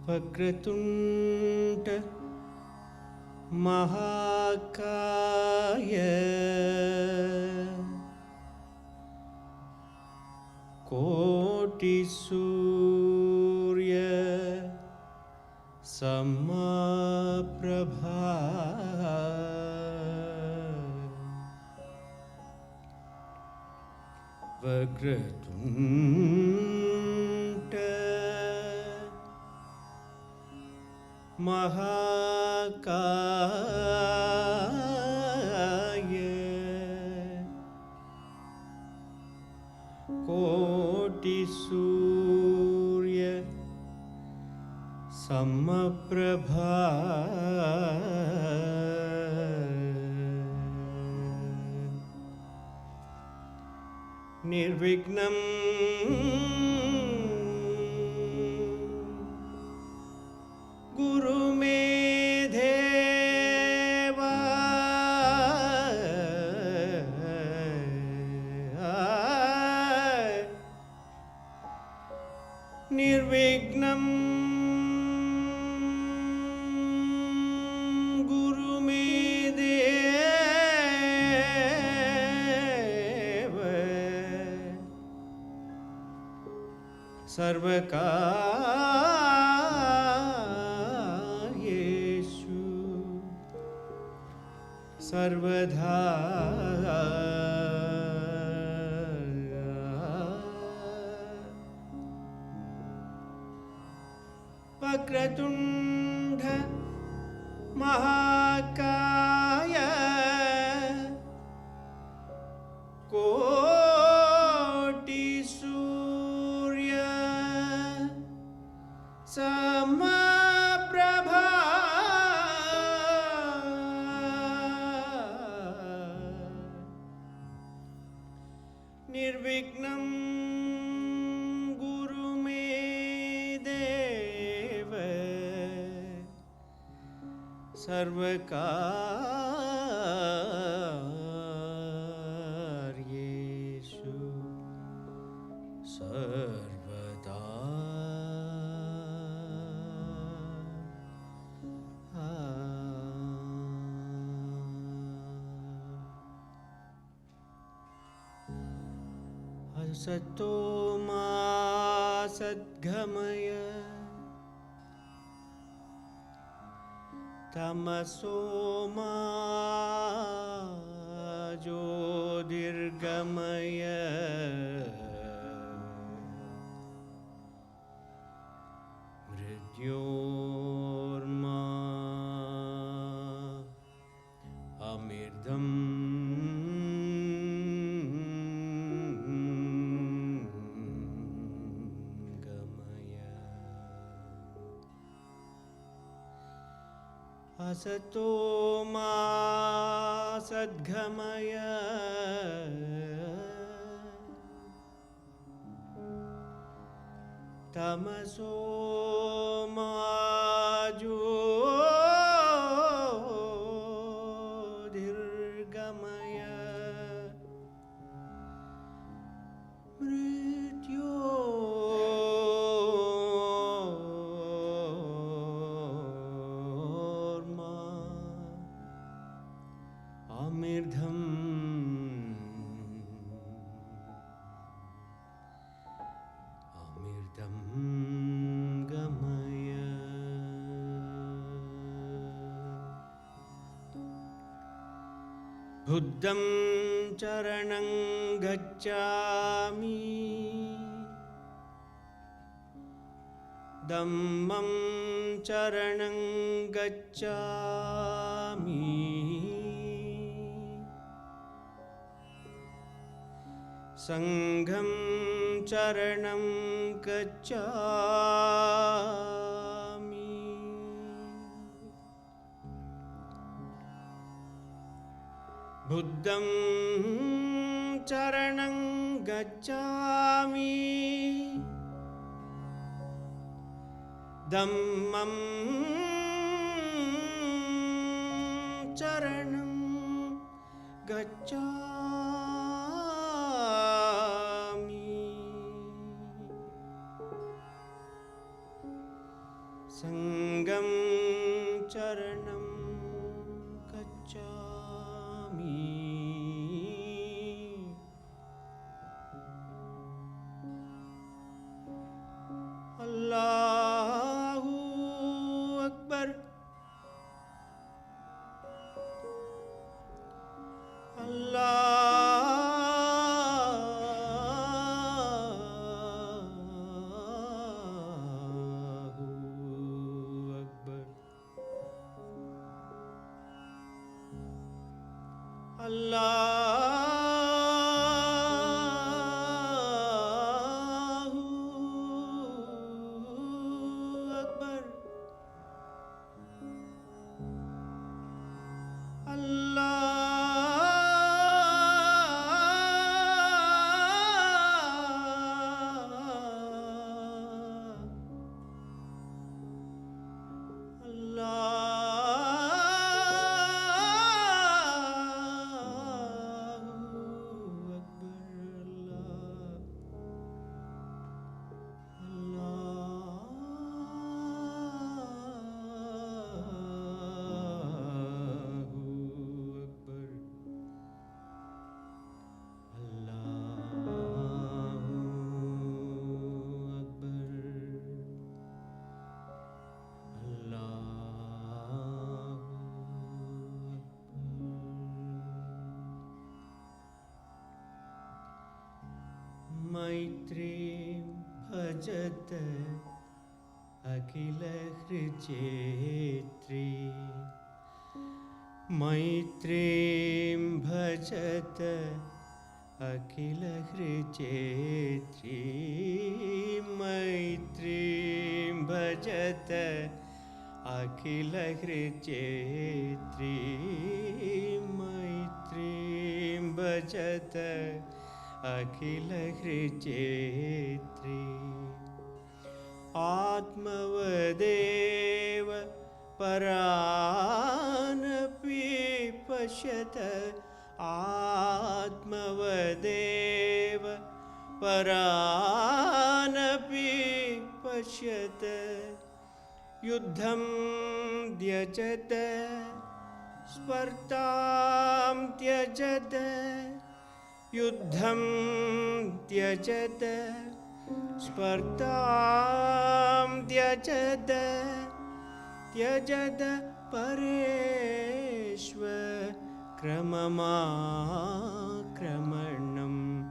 Speaker 15: वक्रतुण्ड महाकाय कोटिसूर्य समप्रभा वक्रतुण्ड महाकाय कोटिसूर्य समप्रभा निर्विघ्नं गुरु मे देव निर्विघ्नं गुरु मे देव सर्वकार्येषु सर्वदा वक्रतुण्ड महाकाय कोटिसूर्य समप्रभा निर्विघ्नं गुरु मे देव सर्वकार्येषु सर्वदा असतो मा सद्गमय तमसो मा ज्योतिर्गमय मृत्योर्मा अमृतं गमय असतो मा सद्गमय तमसो मा ज्योतिर्गमय मृत्योर्मा अमृतं गमय बुद्धं चरणं गच्छामि धम्मं चरणं गच्छामि संघं चरणं गच्छामि बुद्धं चरणं गच्छामि धम्मं चरणं गच्छामि Sangam charanam gacchami. Allahu Akbar. Maitri bhajat akhila hrijetri. Maitri bhajat akhila hrijetri. Maitri bhajat akhila hrijetri. Maitri bhajat अखिल हृचेत्री. आत्मवदेव परानपि पश्यत. आत्मवदेव परानपि पश्यत. युद्धं त्यजत स्पर्धां त्यजत. युद्धं त्यजत स्पर्धां त्यजत. त्यजत परेष्वक्रममाक्रमणम्.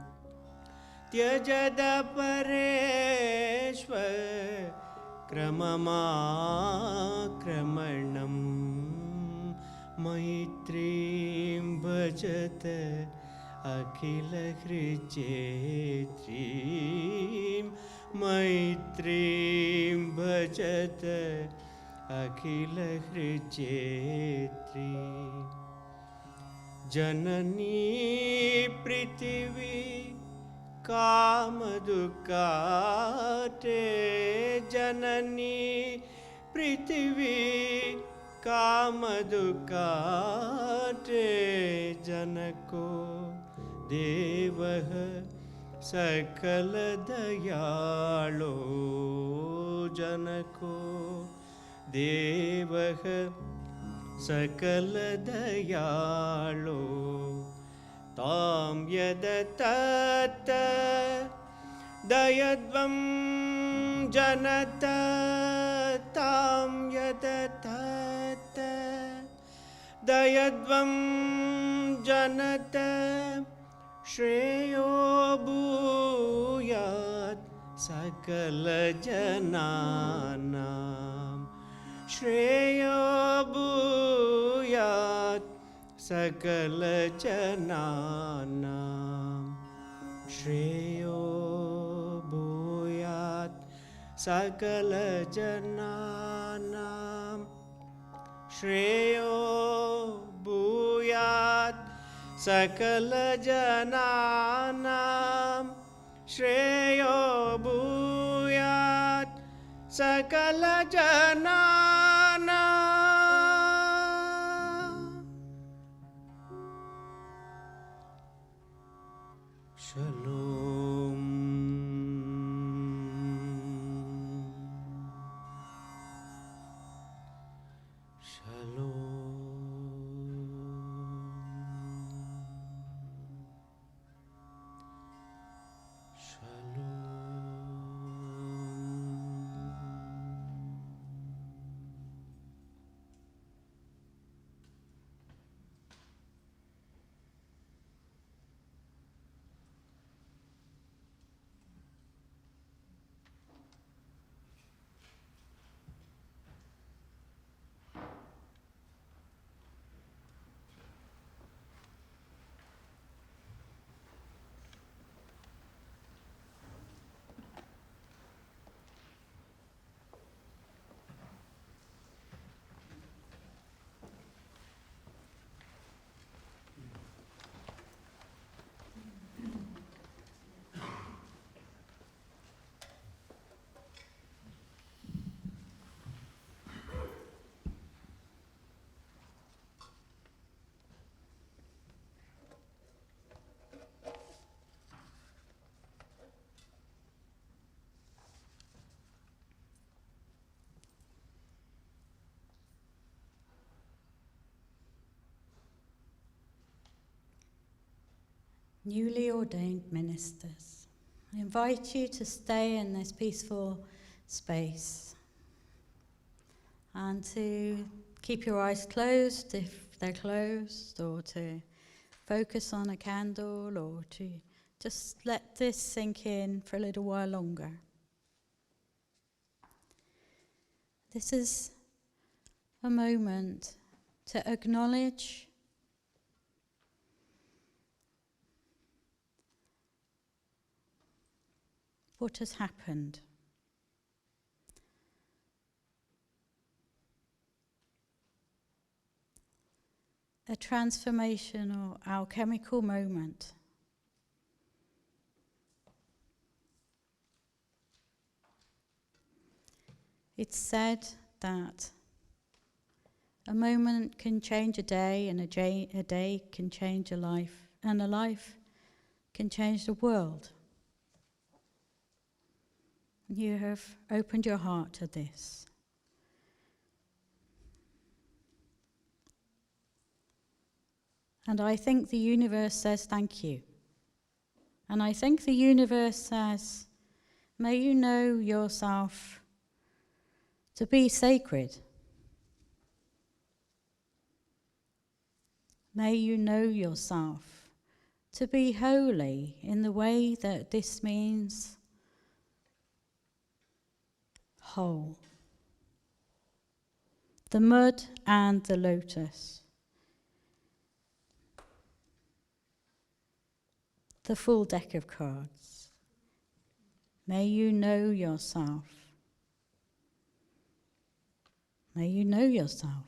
Speaker 15: त्यजत परेष्वक्रममाक्रमणम्. मैत्रीं भजत अखिल हृचेत्रीं. मैत्रीं भजत अखिल हृचेत्री. जननी पृथिवी कामदुःखाटे. जननी पृथिवी कामदुःखाटे. जनको देवः सकल दयाळो. जनको देवः सकल दयाळो. तां यदतत दयध्वं जनत. तां यदतत दयध्वं जनत. श्रेयो भूयात् सकल जनानां. श्रेयो भूयात् सकल जनानां. श्रेयो भूयात् सकल जनानां. श्रेयो भूयात् सकल जनानां. श्रेयो भूयात् सकल जनानां. Shalom.
Speaker 2: newly ordained ministers, I invite you to stay in this peaceful space and to keep your eyes closed if they're closed, or to focus on a candle, or to just let this sink in for a little while longer. This is a moment to acknowledge what has happened. A transformational alchemical moment. It's said that a moment can change a day, and a day can change a life, and a life can change the world. You have opened your heart to this. And I think the universe says thank you. And I think the universe says, may you know yourself to be sacred. May you know yourself to be holy in the way that this means whole. The mud and the lotus. The full deck of cards. May you know yourself. May you know yourself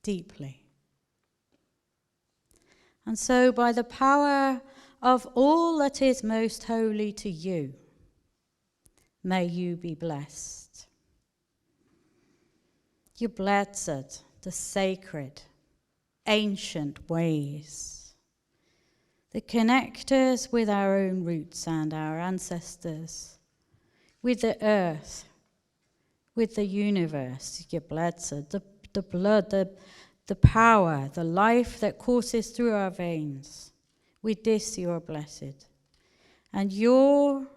Speaker 2: deeply. And so, by the power of all that is most holy to you, may you be blessed. You're blessed, the sacred, ancient ways, the connectors with our own roots and our ancestors, with the earth, with the universe. You're blessed, the blood, the power, the life that courses through our veins. With this you are blessed. And your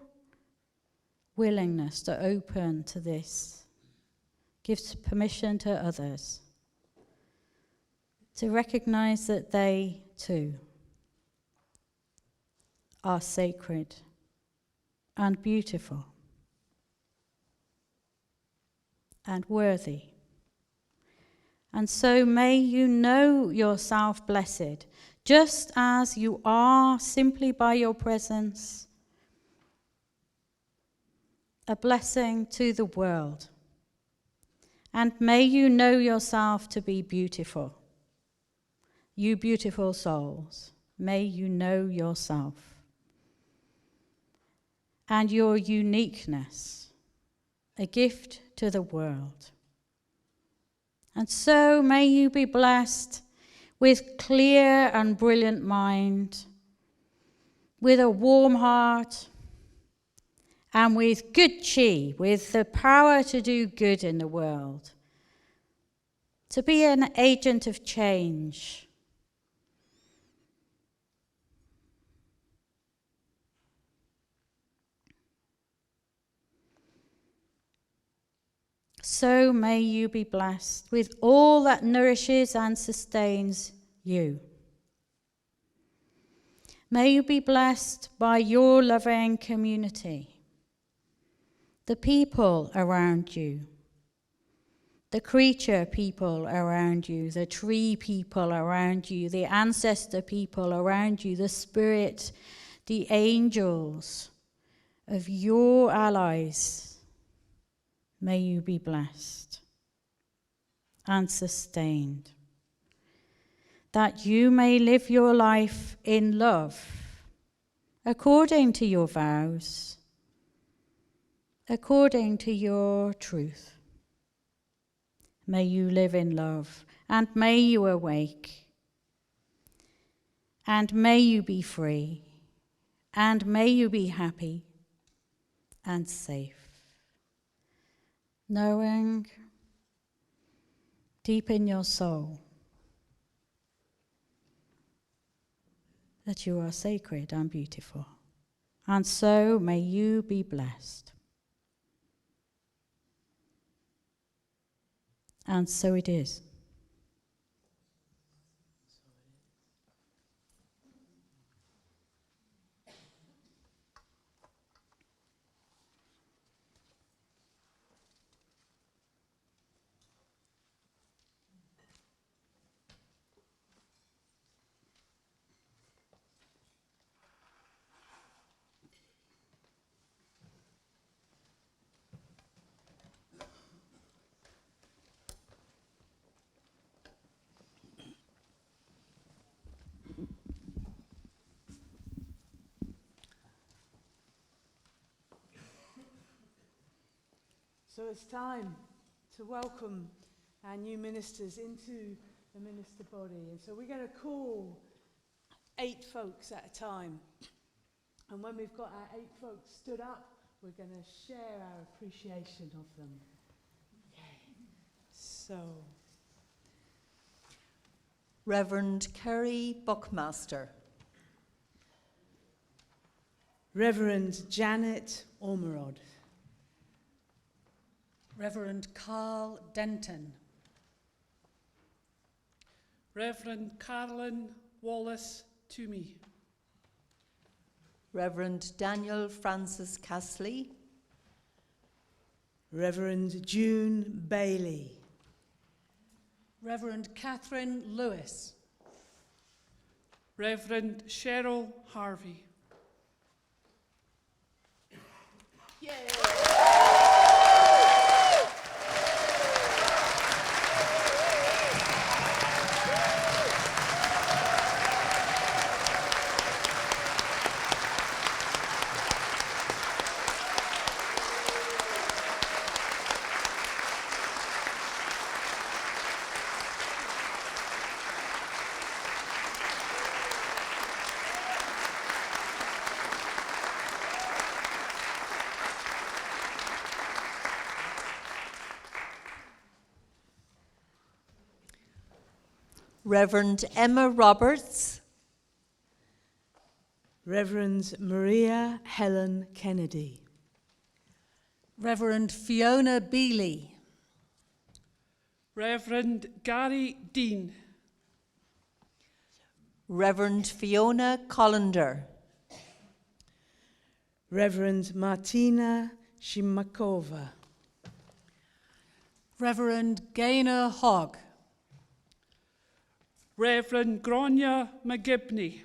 Speaker 2: willingness to open to this gives permission to others to recognize that they too are sacred and beautiful and worthy. And so may you know yourself blessed, just as you are, simply by your presence, a blessing to the world. And may you know yourself to be beautiful. You beautiful souls, may you know yourself and your uniqueness, a gift to the world. And so may you be blessed with clear and brilliant mind, with a warm heart, and with good chi, with the power to do good in the world, to be an agent of change. So may you be blessed with all that nourishes and sustains you. May you be blessed by your loving community, the people around you, the creature people around you, the tree people around you, the ancestor people around you, the spirit, the angels of your allies. May you be blessed and sustained, that you may live your life in love, according to your vows, according to your truth. May you live in love, and may you awake, and may you be free, and may you be happy and safe. Knowing deep in your soul that you are sacred and beautiful. And so may you be blessed. And so it is.
Speaker 5: So it's time to welcome our new ministers into the minister body. And so we're going to call 8 folks at a time. And when we've got our 8 folks stood up, we're going to share our appreciation of them. Okay. So,
Speaker 1: Reverend Kerry Buckmaster.
Speaker 5: Reverend Janet Ormerod.
Speaker 16: Reverend Carl Denton.
Speaker 10: Reverend Carolyn Wallace Toomey.
Speaker 1: Reverend Daniel Francis Castley.
Speaker 5: Reverend June Bailey.
Speaker 16: Reverend Catherine Lewis.
Speaker 10: Reverend Cheryl Harvey.
Speaker 5: Yay!
Speaker 1: Reverend Emma Roberts.
Speaker 5: Reverend Maria Helen Kennedy.
Speaker 16: Reverend Fiona Bealey.
Speaker 10: Reverend Gary Dean.
Speaker 1: Reverend Fiona Collender.
Speaker 5: Reverend Martina Shimakova.
Speaker 16: Reverend Gaynor Hogg.
Speaker 10: Reverend Grania McGibney.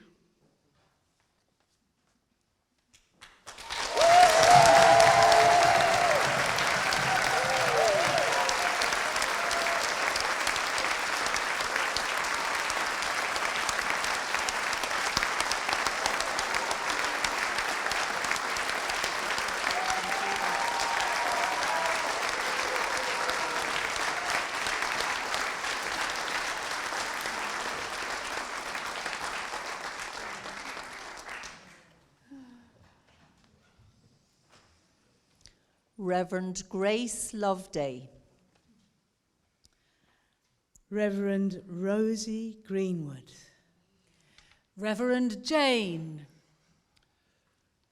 Speaker 1: Reverend Grace Loveday.
Speaker 5: Reverend Rosie Greenwood.
Speaker 16: Reverend Jane.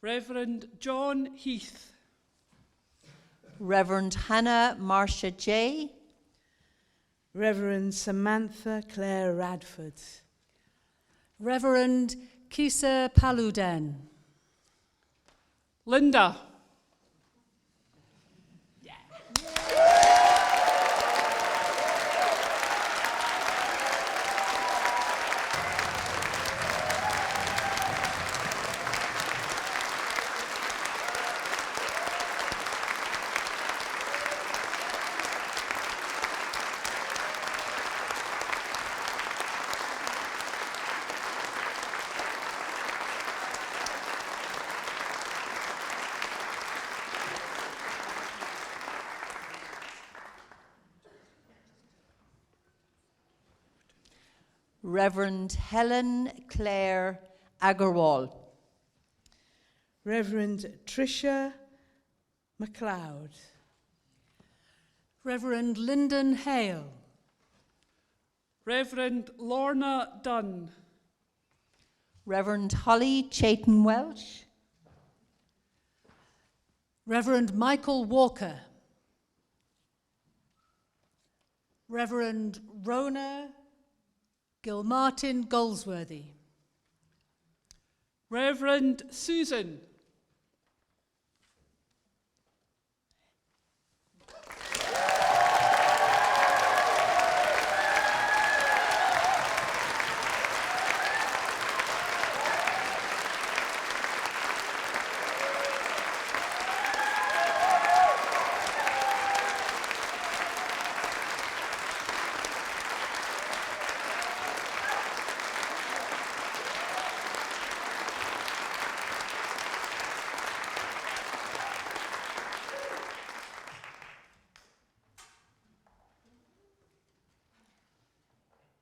Speaker 10: Reverend John Heath.
Speaker 1: Reverend Hannah Marcia J.
Speaker 5: Reverend Samantha Claire Radford.
Speaker 16: Reverend Kisa Paluden.
Speaker 10: Linda.
Speaker 1: Reverend Helen Claire Agarwal.
Speaker 5: Reverend Tricia MacLeod.
Speaker 16: Reverend Lyndon Hale.
Speaker 10: Reverend Lorna Dunn.
Speaker 1: Reverend Holly Chayton Welsh,
Speaker 16: Reverend Michael Walker, Reverend Rona Gilmartin Goldsworthy,
Speaker 10: Reverend Susan.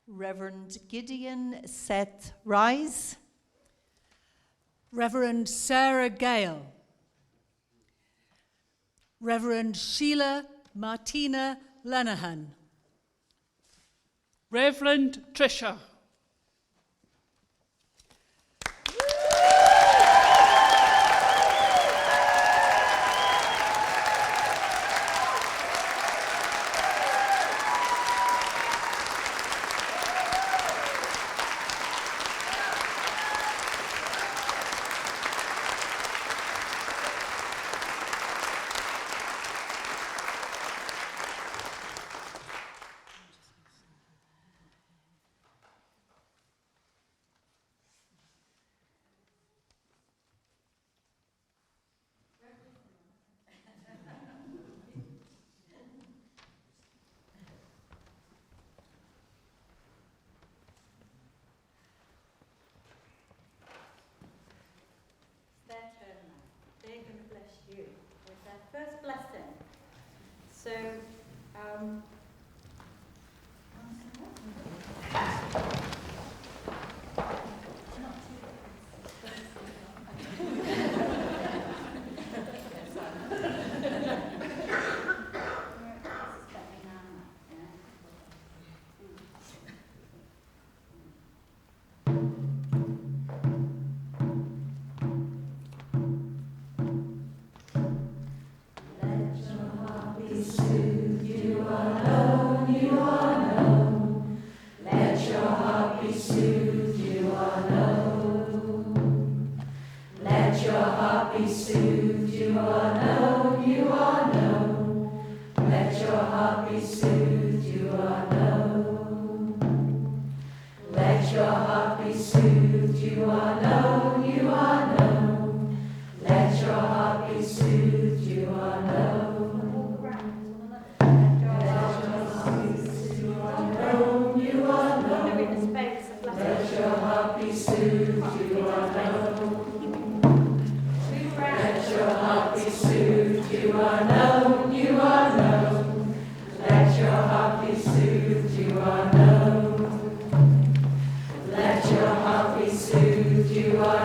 Speaker 1: Reverend Gideon Seth Rise,
Speaker 16: Reverend Sarah Gale, Reverend Sheila Martina Lenehan,
Speaker 10: Reverend Tricia.
Speaker 2: Their turn now. They're going to bless you with their first blessing. So,
Speaker 6: you are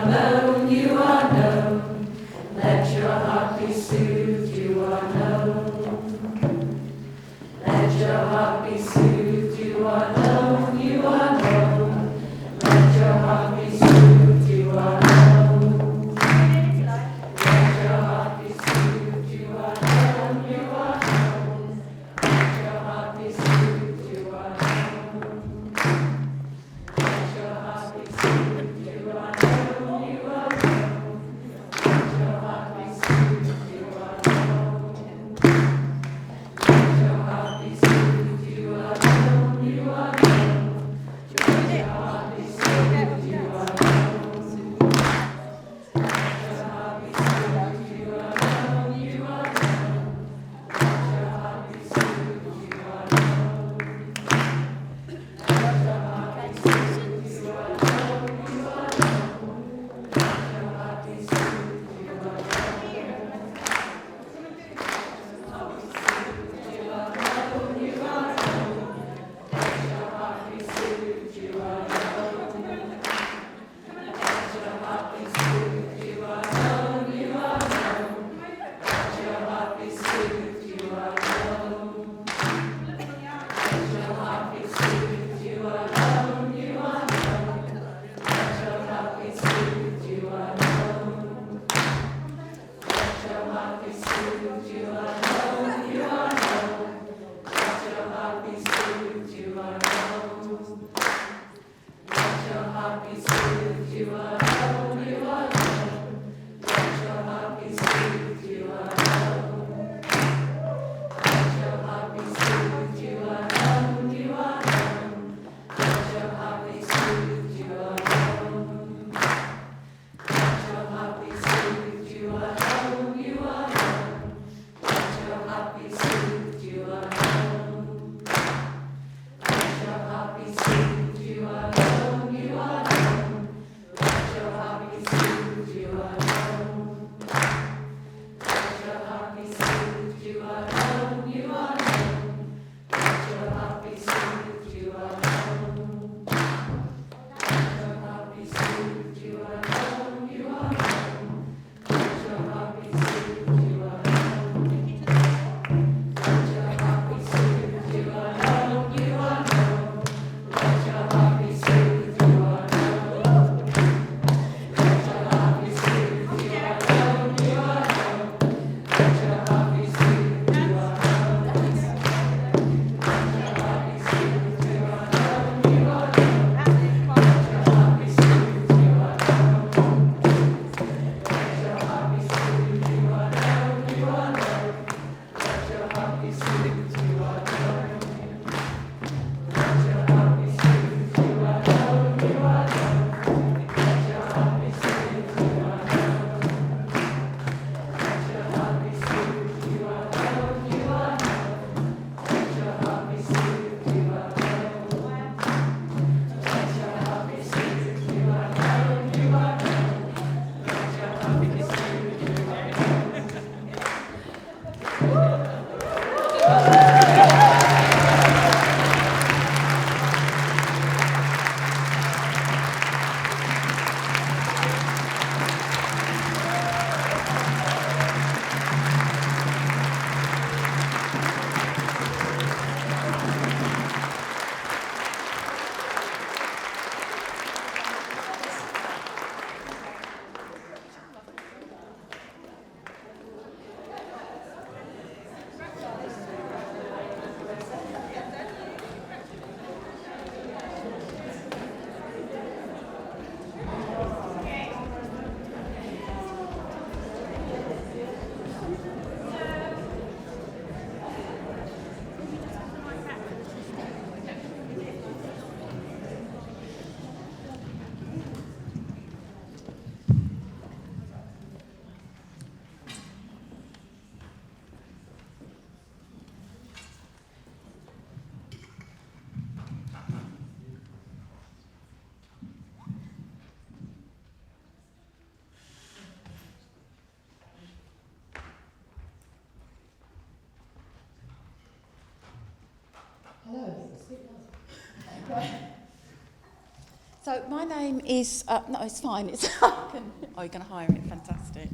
Speaker 17: So my name is, no, it's fine. It's oh, you're going to hire it, fantastic.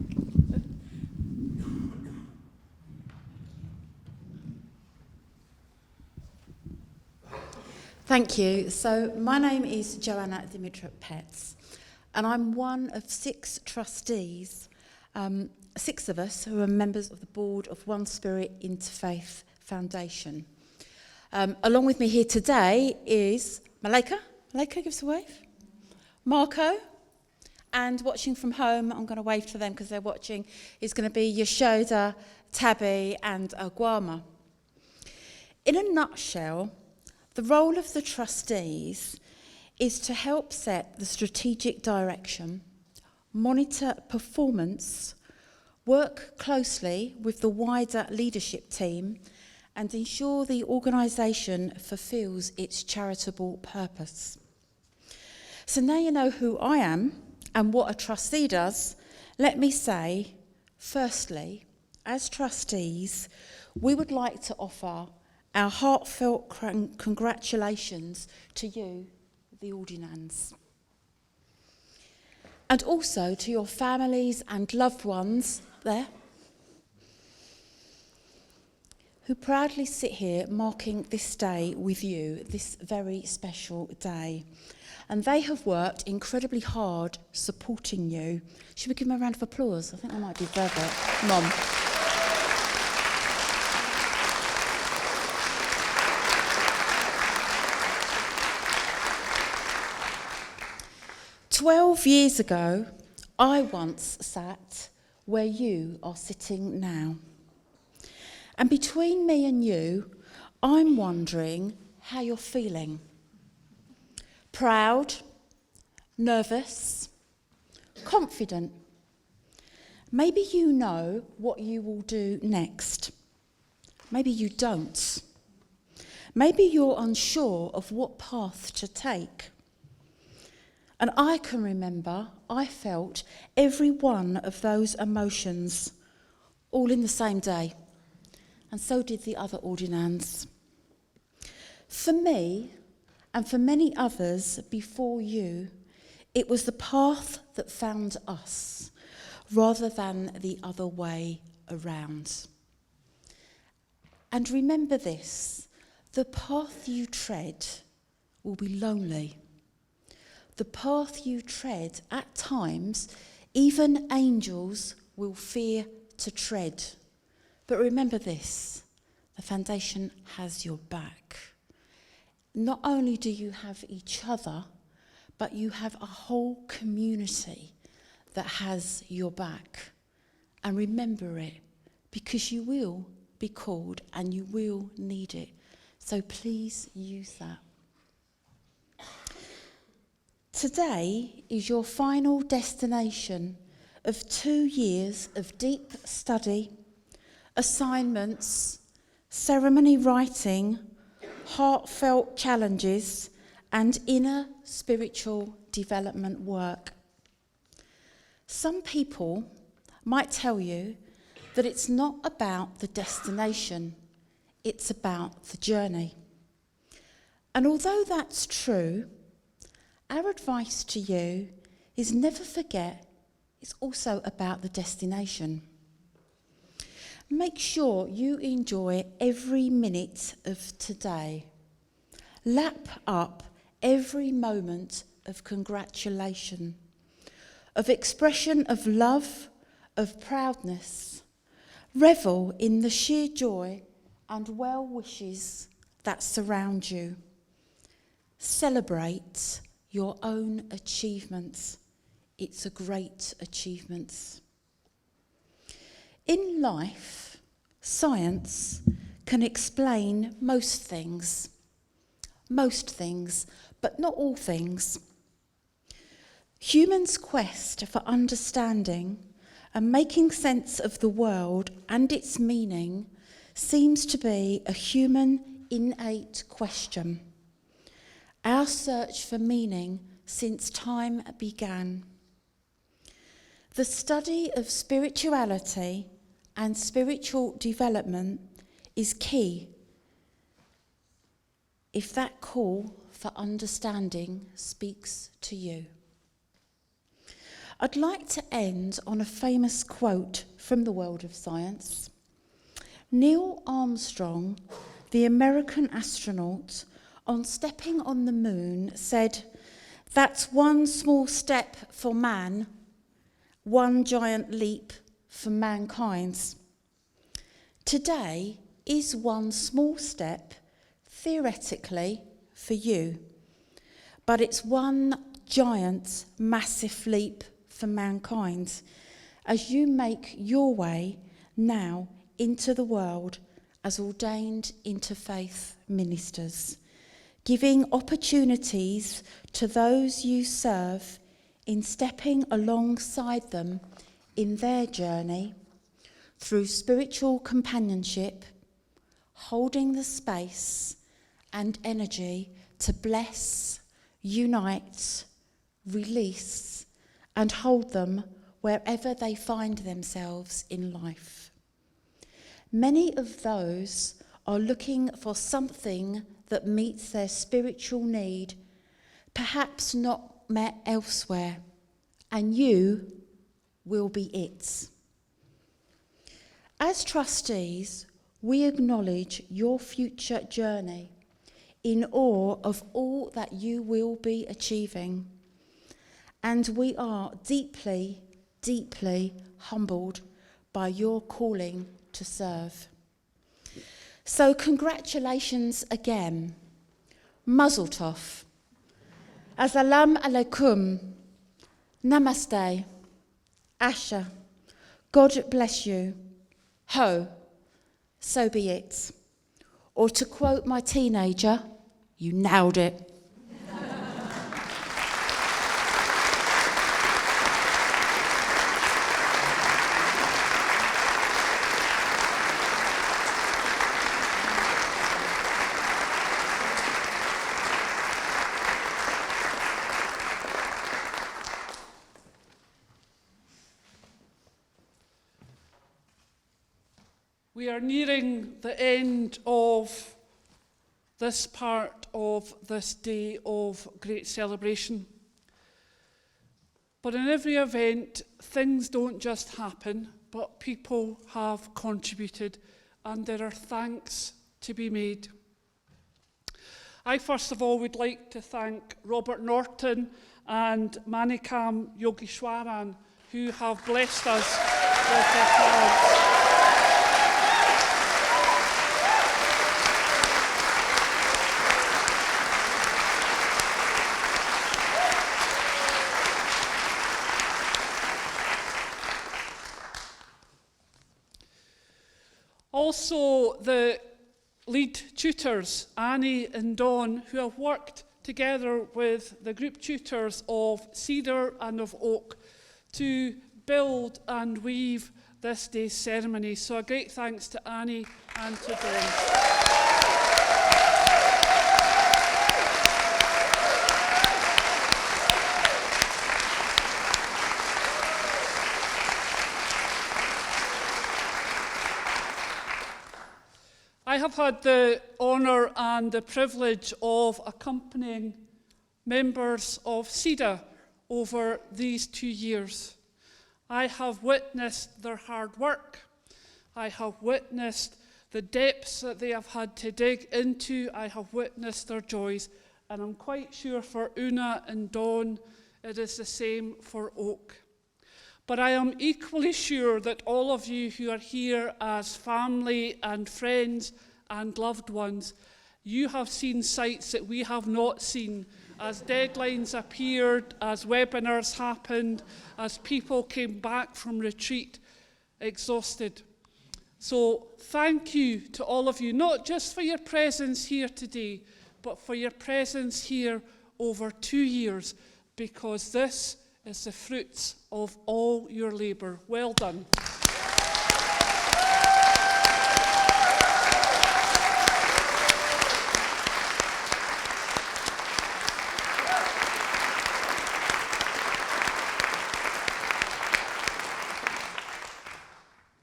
Speaker 17: Thank you. So my name is Joanna Dimitrov-Petz, and I'm one of 6 trustees, 6 of us who are members of the board of OneSpirit Interfaith Foundation. Along with me here today is Malika. Malika, give us a wave. Marco. And watching from home, I'm going to wave to them because they're watching, is going to be Yashoda, Tabby and Aguama. In a nutshell, the role of the trustees is to help set the strategic direction, monitor performance, work closely with the wider leadership team, and ensure the organisation fulfils its charitable purpose. So now you know who I am and what a trustee does. Let me say, firstly, as trustees, we would like to offer our heartfelt congratulations to you, the ordinands. And also to your families and loved ones there, who proudly sit here marking this day with you, this very special day. And they have worked incredibly hard supporting you. Should we give them a round of applause? I think they might deserve it. Mom. "12 years ago, I once sat where you are sitting now. And between me and you, I'm wondering how you're feeling. Proud, nervous, confident. Maybe you know what you will do next. Maybe you don't. Maybe you're unsure of what path to take. And I can remember I felt every one of those emotions all in the same day. And so did the other ordinands. For me, and for many others before you, it was the path that found us, rather than the other way around. And remember this, the path you tread will be lonely. The path you tread, at times, even angels will fear to tread. But remember this, the foundation has your back. Not only do you have each other, but you have a whole community that has your back. And remember it, because you will be called and you will need it. So please use that. Today is your final destination of 2 years of deep study, assignments, ceremony writing, heartfelt challenges, and inner spiritual development work. Some people might tell you that it's not about the destination, it's about the journey. And although that's true, our advice to you is never forget it's also about the destination. Make sure you enjoy every minute of today. Lap up every moment of congratulation, of expression of love, of proudness. Revel in the sheer joy and well wishes that surround you. Celebrate your own achievements. It's a great achievement. In life, science can explain most things, but not all things. Humans' quest for understanding and making sense of the world and its meaning seems to be a human innate question. Our search for meaning since time began. The study of spirituality and spiritual development is key if that call for understanding speaks to you. I'd like to end on a famous quote from the world of science. Neil Armstrong, the American astronaut, on stepping on the moon said, "That's one small step for man, one giant leap for mankind." Today is one small step, theoretically, for you, but it's one giant, massive leap for mankind as you make your way now into the world as ordained interfaith ministers, giving opportunities to those you serve in stepping alongside them in their journey through spiritual companionship, holding the space and energy to bless, unite, release, and hold them wherever they find themselves in life. Many of those are looking for something that meets their spiritual need, perhaps not met elsewhere, and you will be it. As trustees, we acknowledge your future journey in awe of all that you will be achieving, and we are deeply, deeply humbled by your calling to serve. So congratulations again. Mazel tov. Assalamu alaikum. Namaste. Asha. God bless you. Ho. So be it. Or to quote my teenager, you nailed it.
Speaker 10: We are nearing the end of this part of this day of great celebration. But in every event, things don't just happen, but people have contributed, and there are thanks to be made. I first of all would like to thank Robert Norton and Manikam Yogeshwaran, who have blessed us with their talents. Also, the lead tutors, Annie and Dawn, who have worked together with the group tutors of Cedar and of Oak to build and weave this day's ceremony. So a great thanks to Annie and to Dawn. I have had the honour and the privilege of accompanying members of CEDA over these 2 years. I have witnessed their hard work. I have witnessed the depths that they have had to dig into. I have witnessed their joys. And I'm quite sure for Una and Dawn, it is the same for Oak. But I am equally sure that all of you who are here as family and friends and loved ones, you have seen sights that we have not seen, as deadlines appeared, as webinars happened, as people came back from retreat exhausted. So thank you to all of you, not just for your presence here today, but for your presence here over 2 years, because this is the fruits of all your labour. Well done.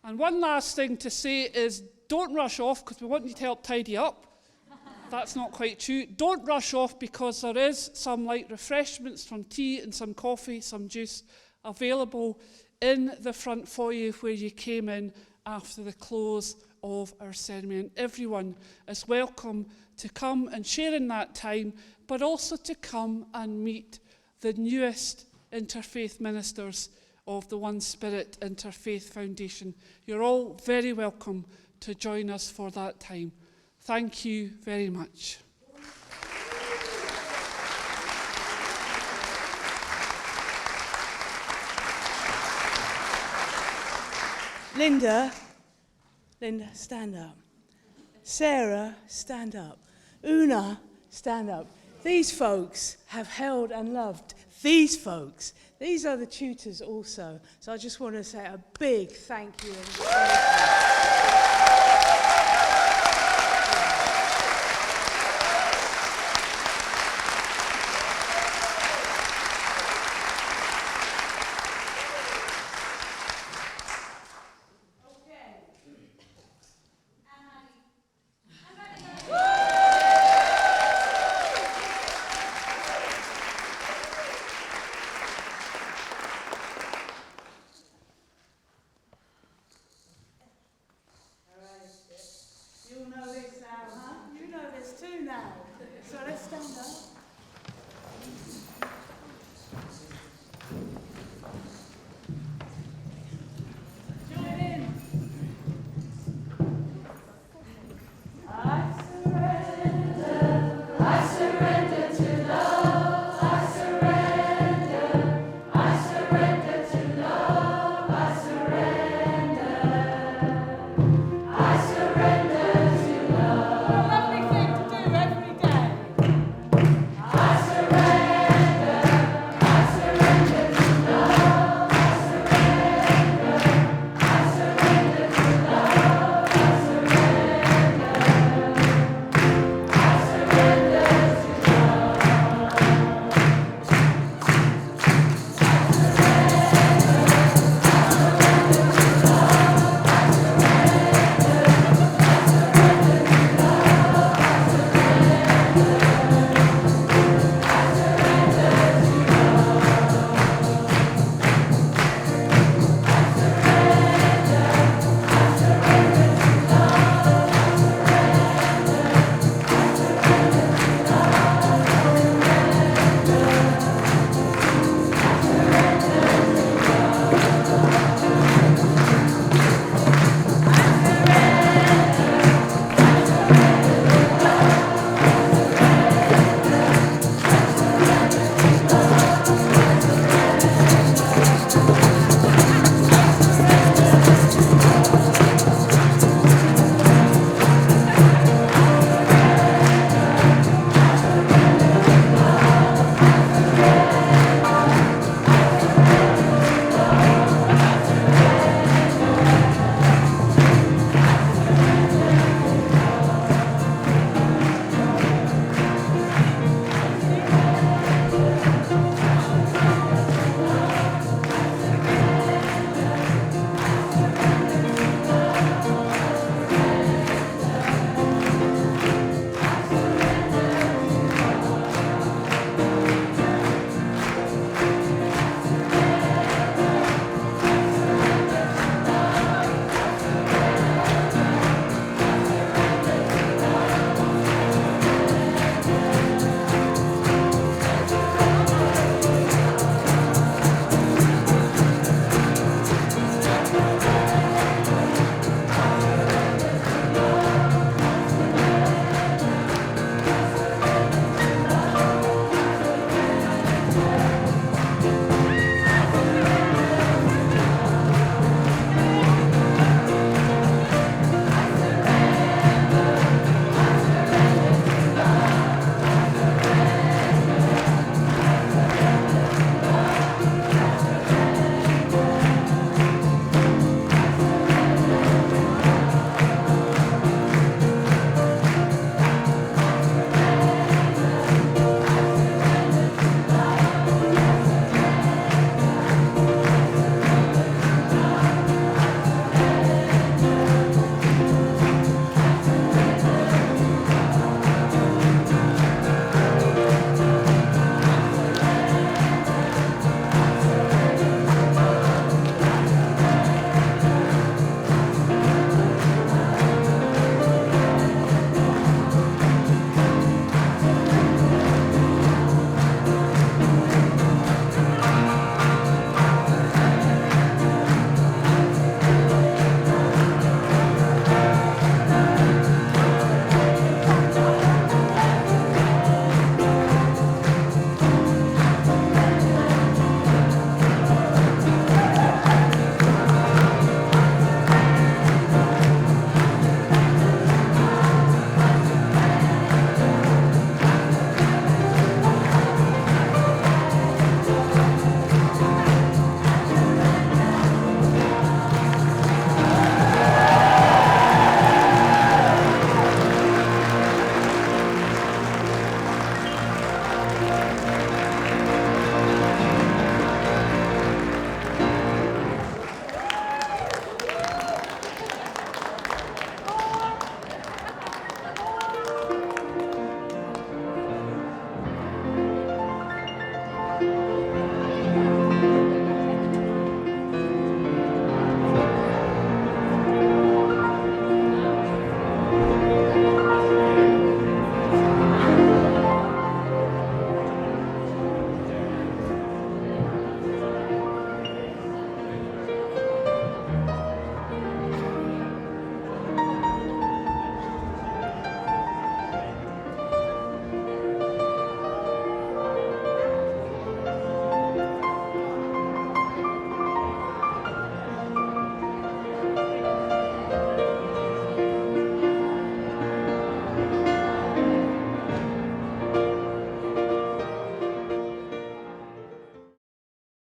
Speaker 10: And one last thing to say is, don't rush off, because we want you to help tidy up. That's not quite true. Don't rush off, because there is some light refreshments from tea and some coffee, some juice available in the front foyer where you came in after the close of our ceremony. And everyone is welcome to come and share in that time, but also to come and meet the newest Interfaith Ministers of the OneSpirit Interfaith Foundation. You're all very welcome to join us for that time. Thank you very much.
Speaker 5: Linda, stand up. Sarah, stand up. Una, stand up. These folks have held and loved these folks. These are the tutors also. So I just want to say a big thank you. So let's stand up.